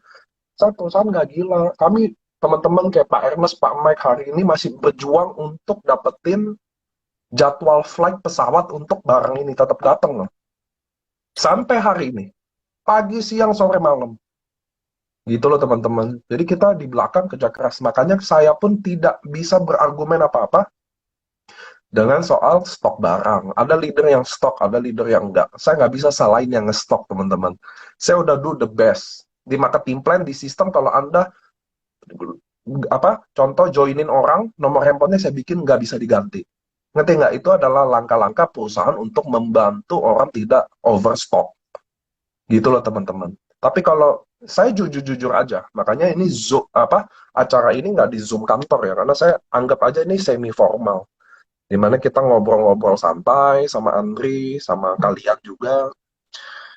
saya perusahaan nggak gila. Kami teman-teman kayak Pak Ernest, Pak Mike hari ini masih berjuang untuk dapetin jadwal flight pesawat untuk barang ini tetap datang loh. Sampai hari ini, pagi, siang, sore, malam. Gitu loh teman-teman. Jadi kita di belakang kerja keras. Makanya saya pun tidak bisa berargumen apa-apa dengan soal stok barang. Ada leader yang stok, ada leader yang enggak. Saya nggak bisa salahin yang nge-stok teman-teman. Saya udah do the best. Di marketing plan, di sistem kalau Anda contoh joinin orang, nomor handphonenya saya bikin nggak bisa diganti. Ngerti nggak? Itu adalah langkah-langkah perusahaan untuk membantu orang tidak overstock. Gitu loh teman-teman. Tapi kalau saya jujur-jujur aja, makanya ini acara ini nggak di Zoom kantor ya, karena saya anggap aja ini semi formal, dimana kita ngobrol-ngobrol santai sama Andri, sama kalian juga.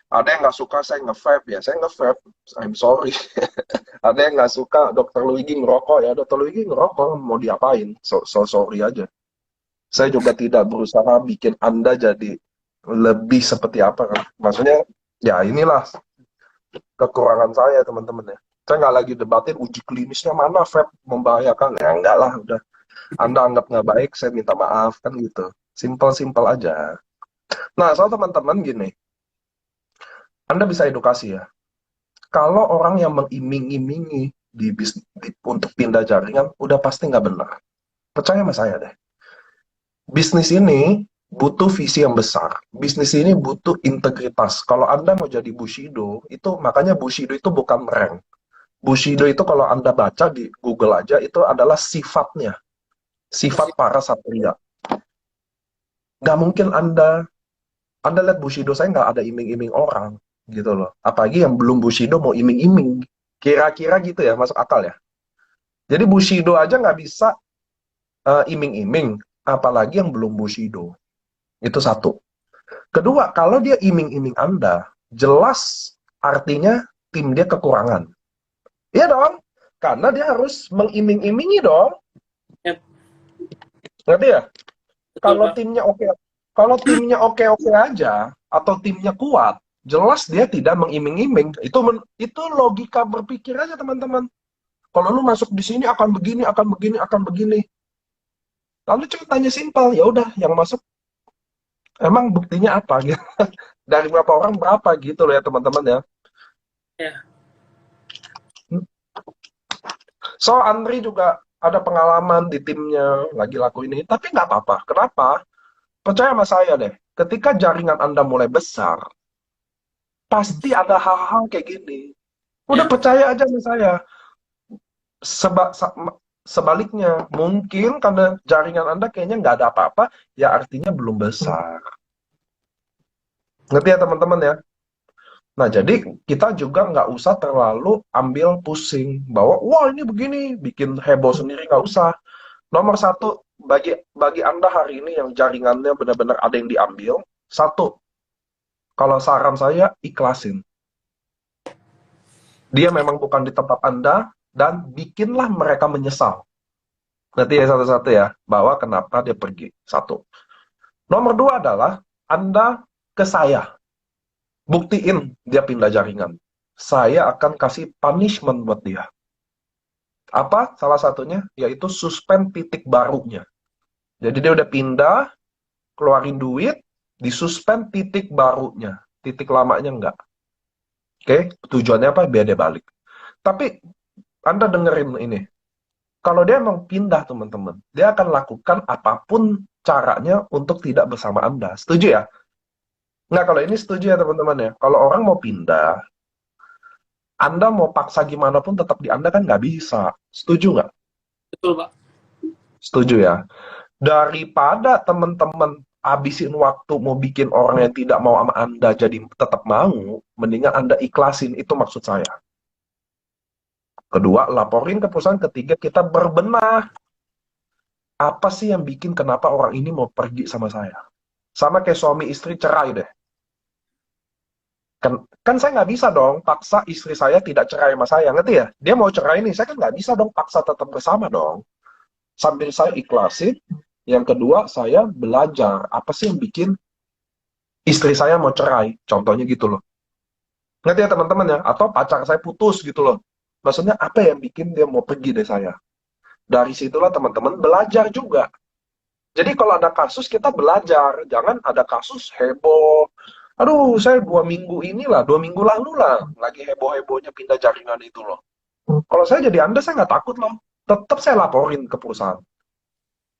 Ada yang nggak suka saya nge-vape ya, saya nge-vape, I'm sorry. Ada yang nggak suka Dokter Luigi ngerokok ya, Dokter Luigi ngerokok, mau diapain? So sorry aja. Saya juga tidak berusaha bikin Anda jadi lebih seperti apa kan. Maksudnya, ya inilah kekurangan saya teman-teman ya. Saya nggak lagi debatin uji klinisnya mana vape membahayakan. Ya enggak lah, udah. Anda anggap nggak baik, saya minta maaf kan gitu. Simple-simple aja. Nah, soal teman-teman gini, Anda bisa edukasi ya. Kalau orang yang mengiming-imingi di bisnis untuk pindah jaringan, udah pasti nggak benar. Percaya sama saya deh. Bisnis ini butuh visi yang besar. Bisnis ini butuh integritas. Kalau Anda mau jadi Bushido, itu makanya Bushido itu bukan rank. Bushido itu kalau Anda baca di Google aja, itu adalah sifatnya. Sifat para satria. Nggak mungkin Anda lihat Bushido, saya nggak ada iming-iming orang. Gitu loh. Apalagi yang belum Bushido mau iming-iming. Kira-kira gitu ya, masuk akal ya. Jadi Bushido aja nggak bisa iming-iming. Apalagi yang belum Bushido. Itu satu. Kedua, kalau dia iming-iming Anda, jelas artinya tim dia kekurangan. Iya dong, karena dia harus mengiming-imingi dong. Yep. Ngerti ya? Betul, Kalau Pak. timnya oke, kalau timnya oke-oke aja atau timnya kuat, jelas dia tidak mengiming-iming. Itu logika berpikir aja teman-teman. Kalau lu masuk di sini akan begini, akan begini, akan begini. Lalu ceritanya simpel, ya udah yang masuk emang buktinya apa gitu. Dari berapa orang berapa gitu loh ya teman-teman ya. Ya. So Andri juga ada pengalaman di timnya lagi laku ini, tapi nggak apa-apa. Kenapa? Percaya sama saya deh. Ketika jaringan Anda mulai besar, pasti ada hal-hal kayak gini. Udah Ya. percaya aja sama saya. Sebaliknya, mungkin karena jaringan Anda kayaknya nggak ada apa-apa, ya artinya belum besar. Ngerti ya teman-teman ya? Nah, jadi kita juga nggak usah terlalu ambil pusing bahwa wah ini begini, bikin heboh sendiri nggak usah. Nomor satu, bagi Anda hari ini yang jaringannya benar-benar ada yang diambil, satu, kalau saran saya ikhlasin. Dia memang bukan di tempat Anda dan bikinlah mereka menyesal. Nanti ya satu-satu ya, bahwa kenapa dia pergi. Satu. Nomor dua adalah Anda ke saya. Buktiin dia pindah jaringan. Saya akan kasih punishment buat dia. Apa? Salah satunya yaitu suspend titik barunya. Jadi dia udah pindah, keluarin duit, disuspend titik barunya. Titik lamanya enggak. Oke, tujuannya apa? Biar dia balik. Tapi Anda dengerin ini. Kalau dia emang pindah, teman-teman, dia akan lakukan apapun caranya untuk tidak bersama Anda. Setuju ya? Nggak, kalau ini setuju ya teman-teman ya. Kalau orang mau pindah, Anda mau paksa gimana pun tetap di Anda kan nggak bisa. Setuju nggak? Betul, Pak. Setuju ya. Daripada teman-teman habisin waktu mau bikin orang yang tidak mau sama Anda jadi tetap mau, mendingan Anda ikhlasin. Itu maksud saya. Kedua, laporin ke perusahaan. Ketiga, kita berbenah. Apa sih yang bikin kenapa orang ini mau pergi sama saya? Sama kayak suami istri cerai deh. Kan saya nggak bisa dong paksa istri saya tidak cerai sama saya, ngerti ya? Dia mau cerai nih, saya kan nggak bisa dong paksa tetap bersama dong. Sambil saya ikhlasin, yang kedua saya belajar apa sih yang bikin istri saya mau cerai, contohnya gitu loh. Ngerti ya teman-teman ya? Atau pacar saya putus gitu loh. Maksudnya apa yang bikin dia mau pergi dari saya? Dari situlah teman-teman belajar juga. Jadi kalau ada kasus kita belajar, jangan ada kasus heboh. Aduh, saya 2 minggu inilah, 2 minggu lalu lah, lagi heboh-hebohnya pindah jaringan itu loh. Kalau saya jadi Anda, saya nggak takut loh. Tetap saya laporin ke perusahaan.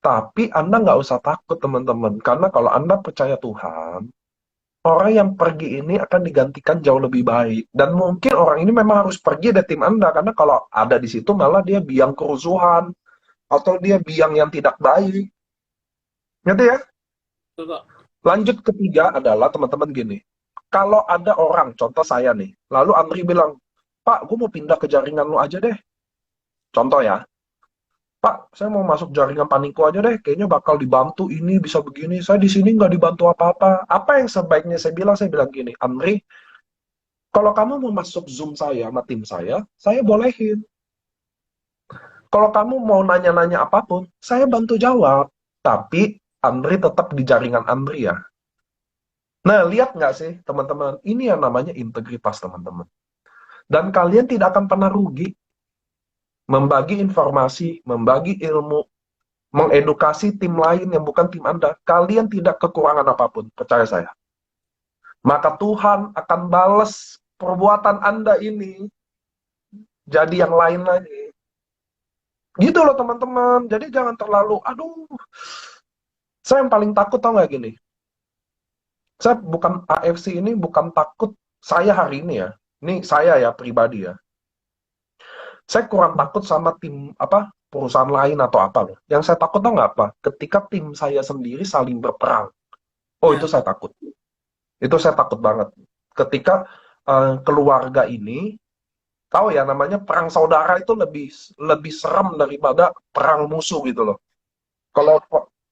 Tapi Anda nggak usah takut teman-teman, karena kalau Anda percaya Tuhan, orang yang pergi ini akan digantikan jauh lebih baik. Dan mungkin orang ini memang harus pergi dari tim Anda, karena kalau ada di situ malah dia biang kerusuhan, atau dia biang yang tidak baik. Ngerti ya? Betul, Pak. Lanjut ketiga adalah teman-teman gini. Kalau ada orang, contoh saya nih, lalu Andri bilang, Pak, gue mau pindah ke jaringan lu aja deh. Contoh ya, Pak, saya mau masuk jaringan Paniko aja deh. Kayaknya bakal dibantu ini, bisa begini. Saya di sini nggak dibantu apa-apa. Apa yang sebaiknya saya bilang gini, Andri, kalau kamu mau masuk Zoom saya sama tim saya bolehin. Kalau kamu mau nanya-nanya apapun, saya bantu jawab. Tapi Andri tetap di jaringan Andri ya. Nah, lihat nggak sih, teman-teman? Ini yang namanya integritas, teman-teman. Dan kalian tidak akan pernah rugi membagi informasi, membagi ilmu, mengedukasi tim lain yang bukan tim Anda. Kalian tidak kekurangan apapun, percaya saya. Maka Tuhan akan balas perbuatan Anda ini jadi yang lain lagi. Gitu loh, teman-teman. Jadi jangan terlalu, aduh. Saya yang paling takut, tau nggak gini? Saya bukan AFC ini, bukan takut saya hari ini ya. Ini saya ya, pribadi ya. Saya kurang takut sama tim apa perusahaan lain atau apa loh. Yang saya takut tau nggak apa? Ketika tim saya sendiri saling berperang. Oh itu Ya, saya takut. Itu saya takut banget. Ketika keluarga ini tahu ya namanya perang saudara itu lebih lebih serem daripada perang musuh gitu loh. Kalau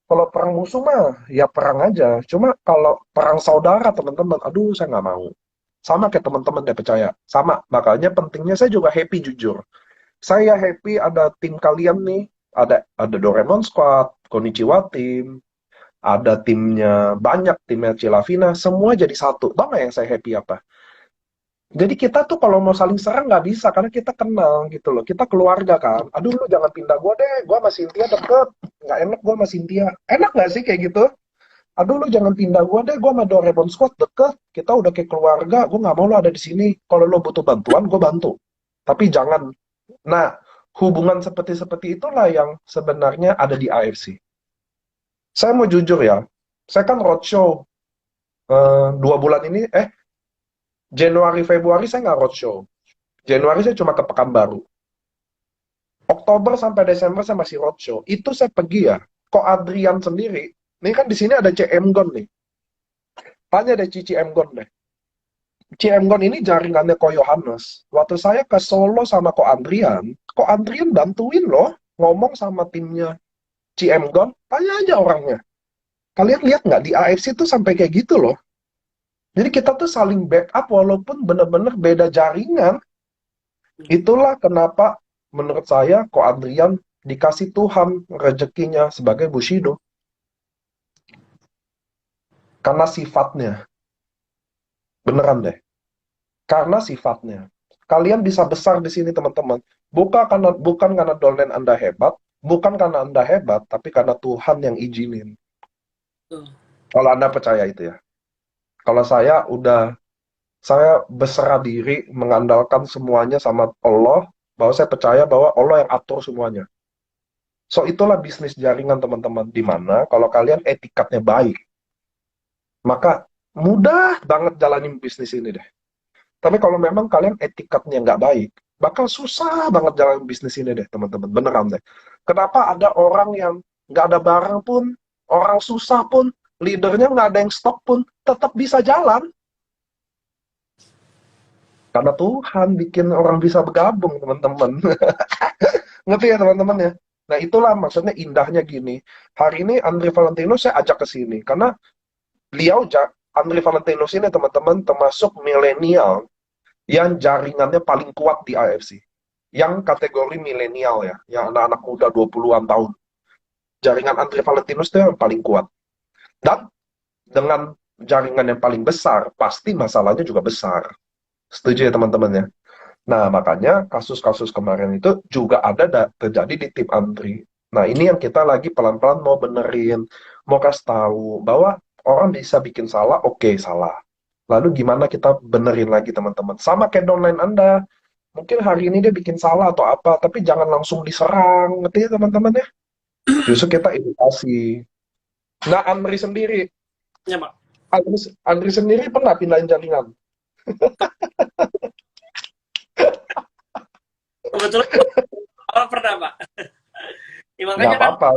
kalau perang musuh mah ya perang aja. Cuma kalau perang saudara teman-teman, aduh saya nggak mau. Sama kayak teman-teman deh percaya. Sama. Makanya pentingnya saya juga happy jujur. Saya happy ada tim kalian nih. Ada Doraemon Squad, Konichiwa Team, ada timnya banyak, timnya Cilavina, semua jadi satu. Tau nggak yang saya happy apa? Jadi kita tuh kalau mau saling serang nggak bisa, karena kita kenal gitu loh. Kita keluarga kan. Aduh lu jangan pindah gue deh, gue sama Cynthia deket. Nggak enak gue sama Cynthia. Enak nggak sih kayak gitu? Aduh lu jangan pindah gue deh, gue sama Doraemon Squad deket. Kita udah kayak keluarga, gue nggak mau lu ada di sini. Kalau lu butuh bantuan, gue bantu. Tapi jangan. Nah, hubungan seperti itulah yang sebenarnya ada di AFC. Saya mau jujur ya, saya kan roadshow 2 bulan ini, Januari Februari saya nggak roadshow. Januari saya cuma ke Pekanbaru. Oktober sampai Desember saya masih roadshow. Itu saya pergi ya. Kok Adrian sendiri? Ini kan di sini ada CM Gon nih. Tanya deh Cici M Gon deh. Cilegon ini jaringannya Ko Yohanes. Waktu saya ke Solo sama Ko Andrian bantuin loh ngomong sama timnya Cilegon. Tanya aja orangnya. Kalian lihat nggak di AFC tuh sampai kayak gitu loh. Jadi kita tuh saling backup walaupun bener-bener beda jaringan. Itulah kenapa menurut saya Ko Andrian dikasih Tuhan rezekinya sebagai Bushido. Karena sifatnya. Beneran deh. Karena sifatnya. Kalian bisa besar di sini teman-teman. Bukan karena dolen Anda hebat, bukan karena Anda hebat, tapi karena Tuhan yang izinin. Tuh. Kalau Anda percaya itu ya. Kalau saya berserah diri mengandalkan semuanya sama Allah, bahwa saya percaya bahwa Allah yang atur semuanya. So itulah bisnis jaringan teman-teman, di mana kalau kalian etikatnya baik, maka mudah banget jalanin bisnis ini deh. Tapi kalau memang kalian etikatnya nggak baik, bakal susah banget jalan bisnis ini deh, teman-teman. Beneran deh. Kenapa ada orang yang nggak ada barang pun, orang susah pun, leadernya nggak ada yang stok pun, tetap bisa jalan? Karena Tuhan bikin orang bisa bergabung, teman-teman. Ngerti ya, teman-teman ya? Nah, itulah maksudnya indahnya gini. Hari ini Andre Valentino saya ajak ke sini, karena beliau, Andre Valentino ini, teman-teman, termasuk milenial yang jaringannya paling kuat di AFC. Yang kategori milenial ya, yang anak-anak muda 20-an tahun. Jaringan Andre Valentinus itu yang paling kuat. Dan dengan jaringan yang paling besar, pasti masalahnya juga besar. Setuju ya teman-teman ya? Nah, makanya kasus-kasus kemarin itu juga ada terjadi di tim Andri. Nah, ini yang kita lagi pelan-pelan mau benerin, mau kasih tahu bahwa orang bisa bikin salah, oke, salah. Lalu gimana kita benerin lagi teman-teman. Sama kayak downline Anda. Mungkin hari ini dia bikin salah atau apa, tapi jangan langsung diserang, ngerti ya teman-teman ya? Justru kita edukasi. Nah, Andri sendiri, Ya, Pak. Andri sendiri pernah pindahin jaringan? Kebetulan pernah, Pak. Ya, Nggak makanya kan apa-apa,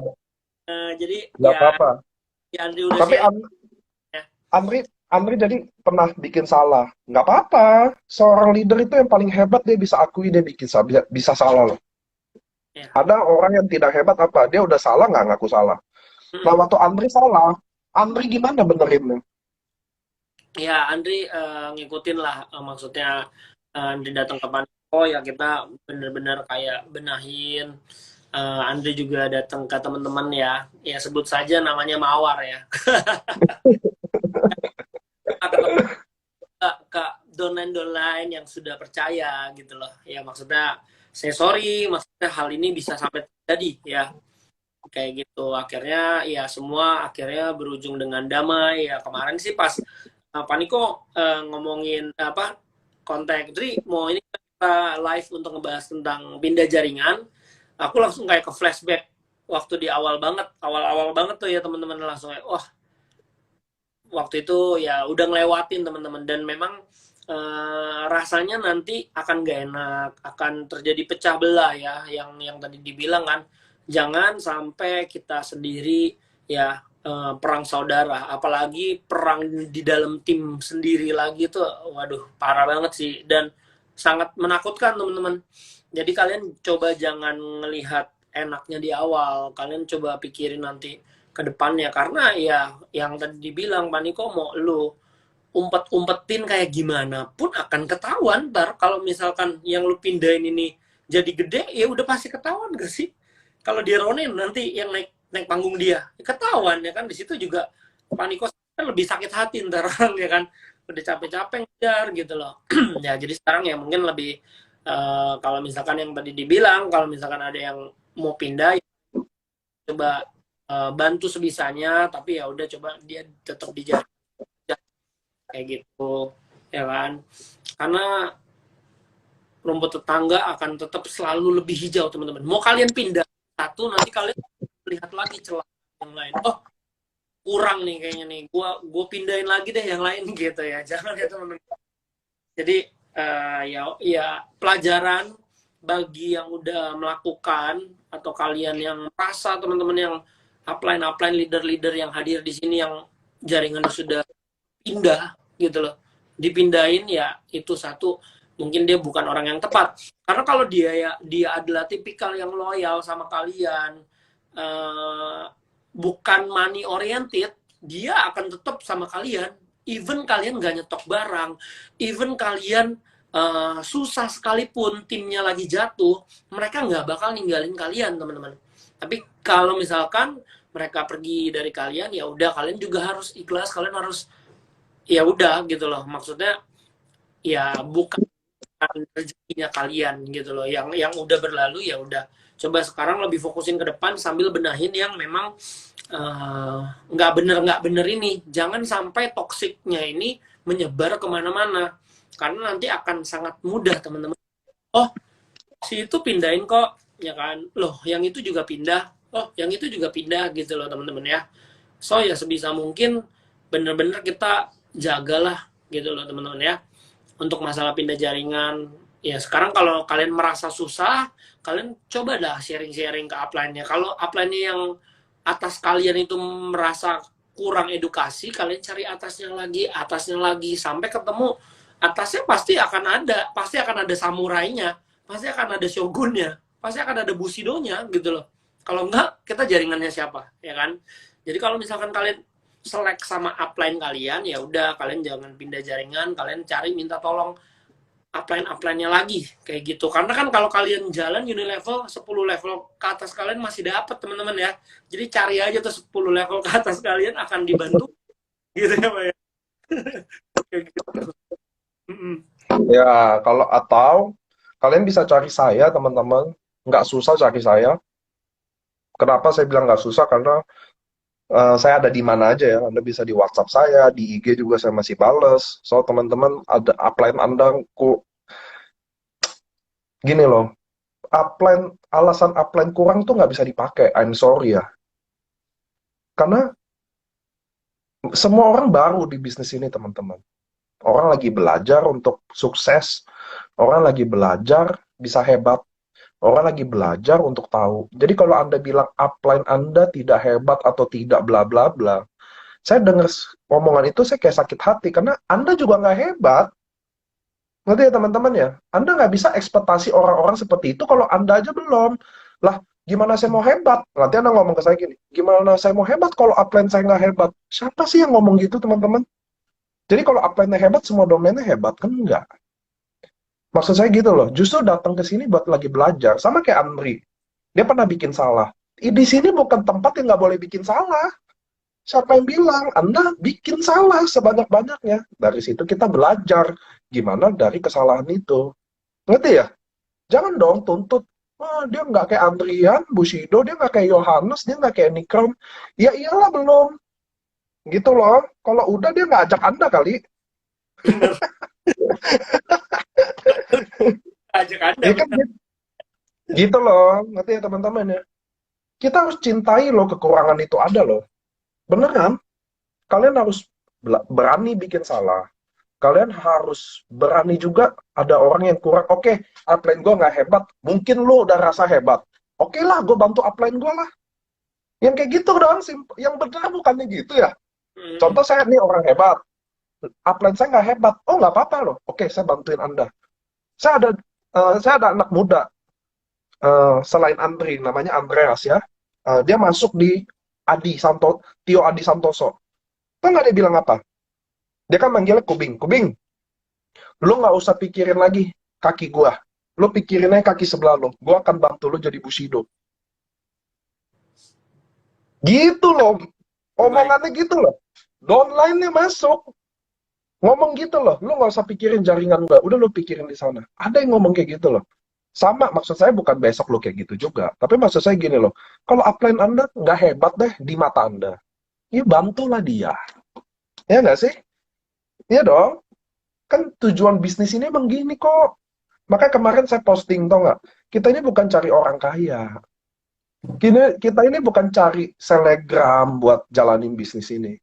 jadi nggak ya, apa-apa. ya Andri udah Tapi sharing ya. Andri jadi pernah bikin salah. Nggak apa-apa. Seorang leader itu yang paling hebat, dia bisa akui dia bikin bisa salah loh. Ya. Ada orang yang tidak hebat apa? Dia udah salah nggak ngaku salah. Nah, Mm-mm. waktu Andri salah, Andri gimana benerinnya? Ya, Andri ngikutin lah, maksudnya Andri datang ke Paniko ya kita bener-bener kayak benahin. Andri juga datang ke teman-teman ya, ya sebut saja namanya Mawar ya. Ke domain-domain yang sudah percaya gitu loh. Ya maksudnya saya sorry, maksudnya hal ini bisa sampai terjadi ya. Kayak gitu. Akhirnya ya semua akhirnya berujung dengan damai. Ya kemarin sih pas Pak Niko ngomongin apa kontak Dri mau ini kita live untuk ngebahas tentang pindah jaringan. Aku langsung kayak ke flashback waktu di awal-awal banget tuh ya teman-teman langsung kayak, wah waktu itu ya udah ngelewatin teman-teman dan memang rasanya nanti akan gak enak, akan terjadi pecah belah ya, yang tadi dibilang kan, jangan sampai kita sendiri ya perang saudara, apalagi perang di dalam tim sendiri lagi tuh, waduh parah banget sih dan sangat menakutkan teman-teman. Jadi kalian coba jangan ngelihat enaknya di awal, kalian coba pikirin nanti ke depannya karena ya yang tadi dibilang Pak Niko mau lu umpet-umpetin kayak gimana pun akan ketahuan ntar kalau misalkan yang lu pindahin ini jadi gede ya udah pasti ketahuan gak sih kalau dia Ronin nanti yang naik naik panggung dia ya ketahuan ya kan di situ juga Pak Niko kan lebih sakit hati ntar orang ya kan udah capek-capek ngejar gitu loh. Ya jadi sekarang ya mungkin lebih kalau misalkan yang tadi dibilang kalau misalkan ada yang mau pindah ya coba bantu sebisanya tapi ya udah coba dia tetap dijaga kayak gitu ya kan karena rumput tetangga akan tetap selalu lebih hijau teman-teman mau kalian pindah satu nanti kalian lihat lagi celah yang lain oh kurang nih kayaknya nih gua pindahin lagi deh yang lain gitu ya jangan ya teman-teman jadi ya pelajaran bagi yang udah melakukan atau kalian yang merasa teman-teman yang upline leader-leader yang hadir di sini yang jaringannya sudah pindah gitu loh dipindahin ya itu satu, mungkin dia bukan orang yang tepat. Karena kalau dia adalah tipikal yang loyal sama kalian, uh, bukan money oriented, dia akan tetap sama kalian. Even kalian gak nyetok barang, even kalian susah sekalipun timnya lagi jatuh, mereka nggak bakal ninggalin kalian, teman-teman. Tapi kalau misalkan mereka pergi dari kalian, ya udah kalian juga harus ikhlas, kalian harus ya udah gitu loh. Maksudnya ya bukan rezekinya kalian gitu loh. Yang udah berlalu ya udah. Coba sekarang lebih fokusin ke depan sambil benahin yang memang nggak bener ini. Jangan sampai toksiknya ini menyebar kemana-mana, karena nanti akan sangat mudah, teman-teman. Oh, si itu pindahin kok, ya kan? Loh, yang itu juga pindah. Oh, yang itu juga pindah gitu loh, teman-teman ya. So ya sebisa mungkin bener-bener kita jagalah gitu loh, teman-teman ya. Untuk masalah pindah jaringan, ya sekarang kalau kalian merasa susah, kalian coba dah sharing-sharing ke upline-nya. Kalau upline-nya yang atas kalian itu merasa kurang edukasi, kalian cari atasnya lagi, sampai ketemu atasnya. Pasti akan ada samurainya, pasti akan ada shogunnya, pasti akan ada bushidonya gitu loh. Kalau enggak, kita jaringannya siapa, ya kan? Jadi kalau misalkan kalian selek sama upline kalian, ya udah kalian jangan pindah jaringan, kalian cari minta tolong upline-nya lagi kayak gitu. Karena kan kalau kalian jalan unilevel 10 level ke atas kalian masih dapat, teman-teman ya. Jadi cari aja tuh 10 level ke atas kalian akan dibantu gitu ya, Pak ya. Kayak gitu. Ya, atau kalian bisa cari saya, teman-teman. Nggak susah cari saya. Kenapa saya bilang nggak susah? Karena saya ada di mana aja ya. Anda bisa di WhatsApp saya, di IG juga saya masih bales. So, teman-teman, ada upline Anda, gini loh, alasan upline kurang tuh nggak bisa dipakai. I'm sorry ya. Karena semua orang baru di bisnis ini, teman-teman. Orang lagi belajar untuk sukses. Orang lagi belajar bisa hebat. Orang lagi belajar untuk tahu. Jadi kalau Anda bilang upline Anda tidak hebat atau tidak bla bla bla, saya dengar omongan itu saya kayak sakit hati karena Anda juga nggak hebat. Ngerti ya teman-teman ya? Anda nggak bisa ekspektasi orang-orang seperti itu kalau Anda aja belum. Lah, gimana saya mau hebat? Nanti Anda ngomong ke saya gini, gimana saya mau hebat kalau upline saya nggak hebat? Siapa sih yang ngomong gitu, teman-teman? Jadi kalau upline-nya hebat, semua domainnya hebat? Kan enggak. Maksud saya gitu loh, justru datang ke sini buat lagi belajar. Sama kayak Amri. Dia pernah bikin salah. Di sini bukan tempat yang nggak boleh bikin salah. Siapa yang bilang? Anda bikin salah sebanyak-banyaknya. Dari situ kita belajar gimana dari kesalahan itu. Ngerti ya? Jangan dong tuntut. Oh, dia nggak kayak Andrian, Bushido, dia nggak kayak Yohanes, dia nggak kayak Nikron. Ya iyalah belum. Gitu loh. Kalau udah dia nggak ajak Anda kali. Ajak Anda. Ya kan gitu loh. Ngerti ya teman-teman ya? Kita harus cintai loh kekurangan itu ada loh. Beneran. Kalian harus berani bikin salah. Kalian harus berani juga ada orang yang kurang. Oke, upline gue nggak hebat. Mungkin lu udah rasa hebat. Oke lah, gue bantu upline gue lah. Yang kayak gitu dong. Yang benar bukannya gitu ya. Contoh saya nih orang hebat. Upline saya nggak hebat. Oh nggak apa-apa loh. Oke, saya bantuin Anda. Saya ada anak muda. Selain Andri, namanya Andreas ya. Dia masuk di Tio Adi Santoso. Kan nggak dia bilang apa? Dia kan manggilnya Kubing. Kubing, lu nggak usah pikirin lagi kaki gua. Lu pikirin aja kaki sebelah lu. Gua akan bantu lu jadi Bushido. Gitu loh. Omongannya gitu loh. Downline-nya masuk. Ngomong gitu loh. Lu nggak usah pikirin jaringan gua. Udah lu pikirin di sana. Ada yang ngomong kayak gitu loh. Sama, maksud saya bukan besok lu kayak gitu juga. Tapi maksud saya gini loh. Kalau upline Anda nggak hebat deh di mata Anda. Ya bantulah dia. Ya nggak sih? Iya dong. Kan tujuan bisnis ini emang gini kok. Makanya kemarin saya posting, tau nggak? Kita ini bukan cari orang kaya. Kita ini bukan cari selegram buat jalanin bisnis ini.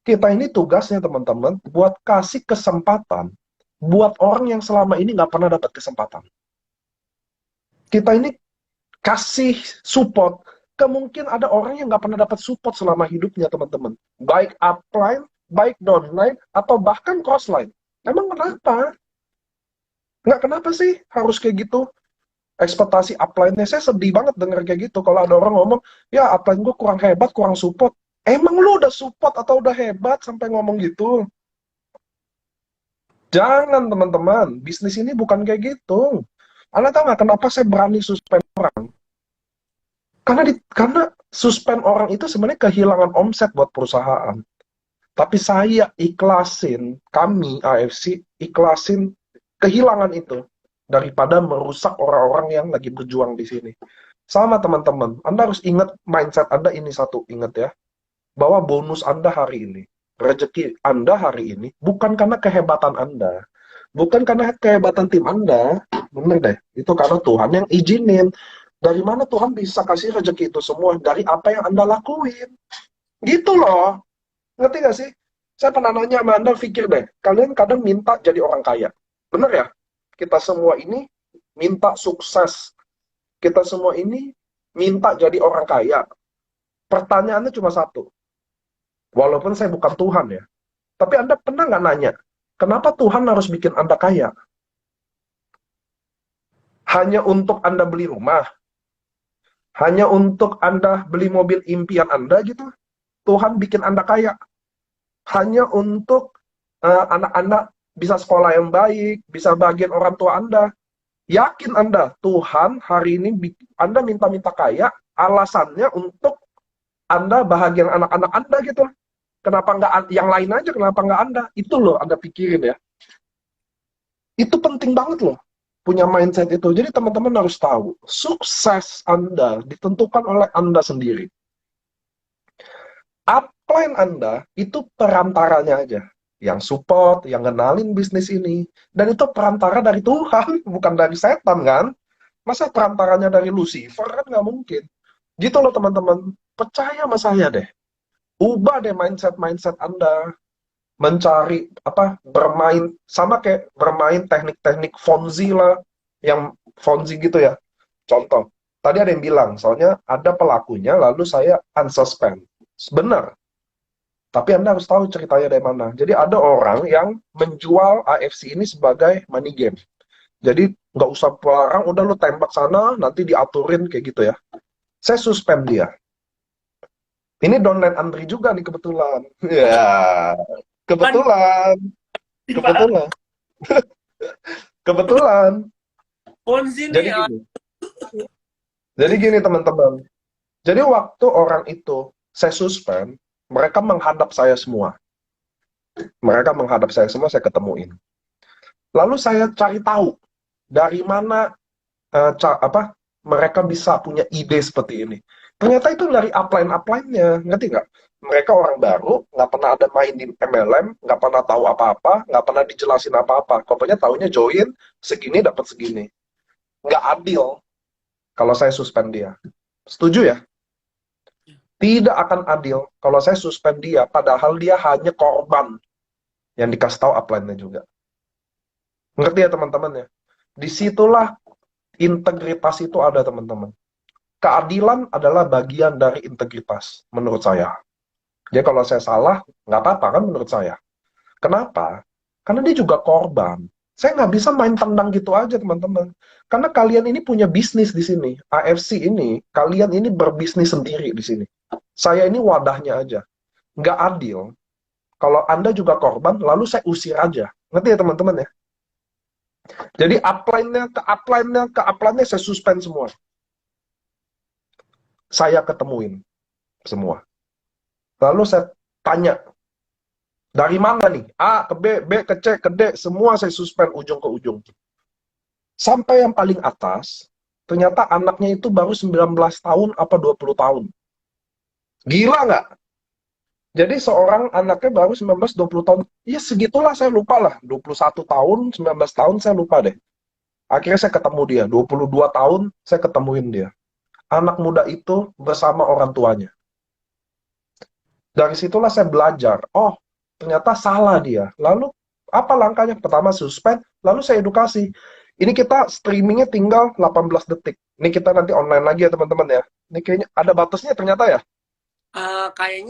Kita ini tugasnya teman-teman buat kasih kesempatan buat orang yang selama ini nggak pernah dapat kesempatan. Kita ini kasih support ke mungkin ada orang yang nggak pernah dapat support selama hidupnya teman-teman. Baik upline, baik downline, atau bahkan crossline. Emang kenapa? Nggak kenapa sih harus kayak gitu? Ekspektasi upline-nya, saya sedih banget denger kayak gitu. Kalau ada orang ngomong, ya upline gue kurang hebat, kurang support. Emang lu udah support atau udah hebat sampai ngomong gitu? Jangan teman-teman, bisnis ini bukan kayak gitu. Anda tahu nggak kenapa saya berani suspend orang? Karena suspend orang itu sebenarnya kehilangan omset buat perusahaan. Tapi saya ikhlasin, kami AFC ikhlasin kehilangan itu daripada merusak orang-orang yang lagi berjuang di sini. Sama teman-teman, Anda harus ingat mindset Anda ini satu, ingat ya, bahwa bonus Anda hari ini, rezeki Anda hari ini, bukan karena kehebatan Anda, bukan karena kehebatan tim Anda, bener deh, itu karena Tuhan yang izinin. Dari mana Tuhan bisa kasih rezeki itu semua? Dari apa yang Anda lakuin. Gitu loh. Ngerti gak sih? Saya pernah nanya sama Anda, pikir deh, kalian kadang minta jadi orang kaya. Bener ya? Kita semua ini minta sukses. Kita semua ini minta jadi orang kaya. Pertanyaannya cuma satu. Walaupun saya bukan Tuhan ya. Tapi Anda pernah nggak nanya, kenapa Tuhan harus bikin Anda kaya? Hanya untuk Anda beli rumah? Hanya untuk Anda beli mobil impian Anda gitu? Tuhan bikin Anda kaya? Hanya untuk anak-Anda bisa sekolah yang baik, bisa bagian orang tua Anda. Yakin Anda, Tuhan hari ini Anda minta-minta kaya, alasannya untuk Anda bahagian anak-anak Anda gitu. Kenapa nggak yang lain aja, kenapa nggak Anda? Itu loh Anda pikirin ya. Itu penting banget loh, punya mindset itu. Jadi teman-teman harus tahu, sukses Anda ditentukan oleh Anda sendiri. Upline Anda itu perantaranya aja. Yang support, yang kenalin bisnis ini. Dan itu perantara dari Tuhan, bukan dari setan kan? Masa perantaranya dari Lucifer kan nggak mungkin. Gitu loh teman-teman. Percaya sama saya deh. Ubah deh mindset-mindset Anda. Mencari, bermain, sama kayak bermain teknik-teknik Fonzi lah. Yang Fonzi gitu ya. Contoh, tadi ada yang bilang, soalnya ada pelakunya, lalu saya unsuspend. Benar, tapi Anda harus tahu ceritanya dari mana. Jadi ada orang yang menjual AFC ini sebagai money game. Jadi nggak usah pelarang, udah lu tembak sana, nanti diaturin kayak gitu ya. Saya suspend dia. Ini downline Andri juga nih kebetulan. Ya, Kan, kebetulan, Pak, kebetulan, kebetulan. Ponzi nih. Jadi gini, jadi gini teman-teman. Jadi waktu orang itu saya suspend, mereka menghadap saya semua. Mereka menghadap saya semua, saya ketemuin. Lalu saya cari tahu dari mana mereka bisa punya ide seperti ini. Ternyata itu dari upline-upline-nya, ngerti nggak? Mereka orang baru, nggak pernah ada main di MLM, nggak pernah tahu apa-apa, nggak pernah dijelasin apa-apa. Pokoknya taunya join, segini dapat segini. Nggak adil kalau saya suspend dia. Setuju ya? Tidak akan adil kalau saya suspend dia, padahal dia hanya korban yang dikasih tahu upline-nya juga. Ngerti ya teman-teman ya? Disitulah integritas itu ada teman-teman. Keadilan adalah bagian dari integritas, menurut saya. Jadi kalau saya salah, nggak apa-apa kan menurut saya. Kenapa? Karena dia juga korban. Saya nggak bisa main tendang gitu aja, teman-teman. Karena kalian ini punya bisnis di sini. AFC ini, kalian ini berbisnis sendiri di sini. Saya ini wadahnya aja. Nggak adil. Kalau Anda juga korban, lalu saya usir aja. Ngerti ya, teman-teman ya? Jadi upline-nya saya suspend semua. Saya ketemuin semua. Lalu saya tanya, dari mana nih? A ke B, B ke C, ke D, semua saya suspend ujung ke ujung. Sampai yang paling atas, ternyata anaknya itu baru 19 tahun apa 20 tahun. Gila nggak? Jadi seorang anaknya baru 19-20 tahun. Ya segitulah, saya lupa lah. 21 tahun, 19 tahun saya lupa deh. Akhirnya saya ketemu dia. 22 tahun saya ketemuin dia. Anak muda itu bersama orang tuanya. Dari situlah saya belajar. Oh, ternyata salah dia. Lalu apa langkahnya? Pertama suspend, lalu saya edukasi. Ini kita streamingnya tinggal 18 detik. Ini kita nanti online lagi ya teman-teman ya. Ini kayaknya ada batasnya ternyata ya. Kayaknya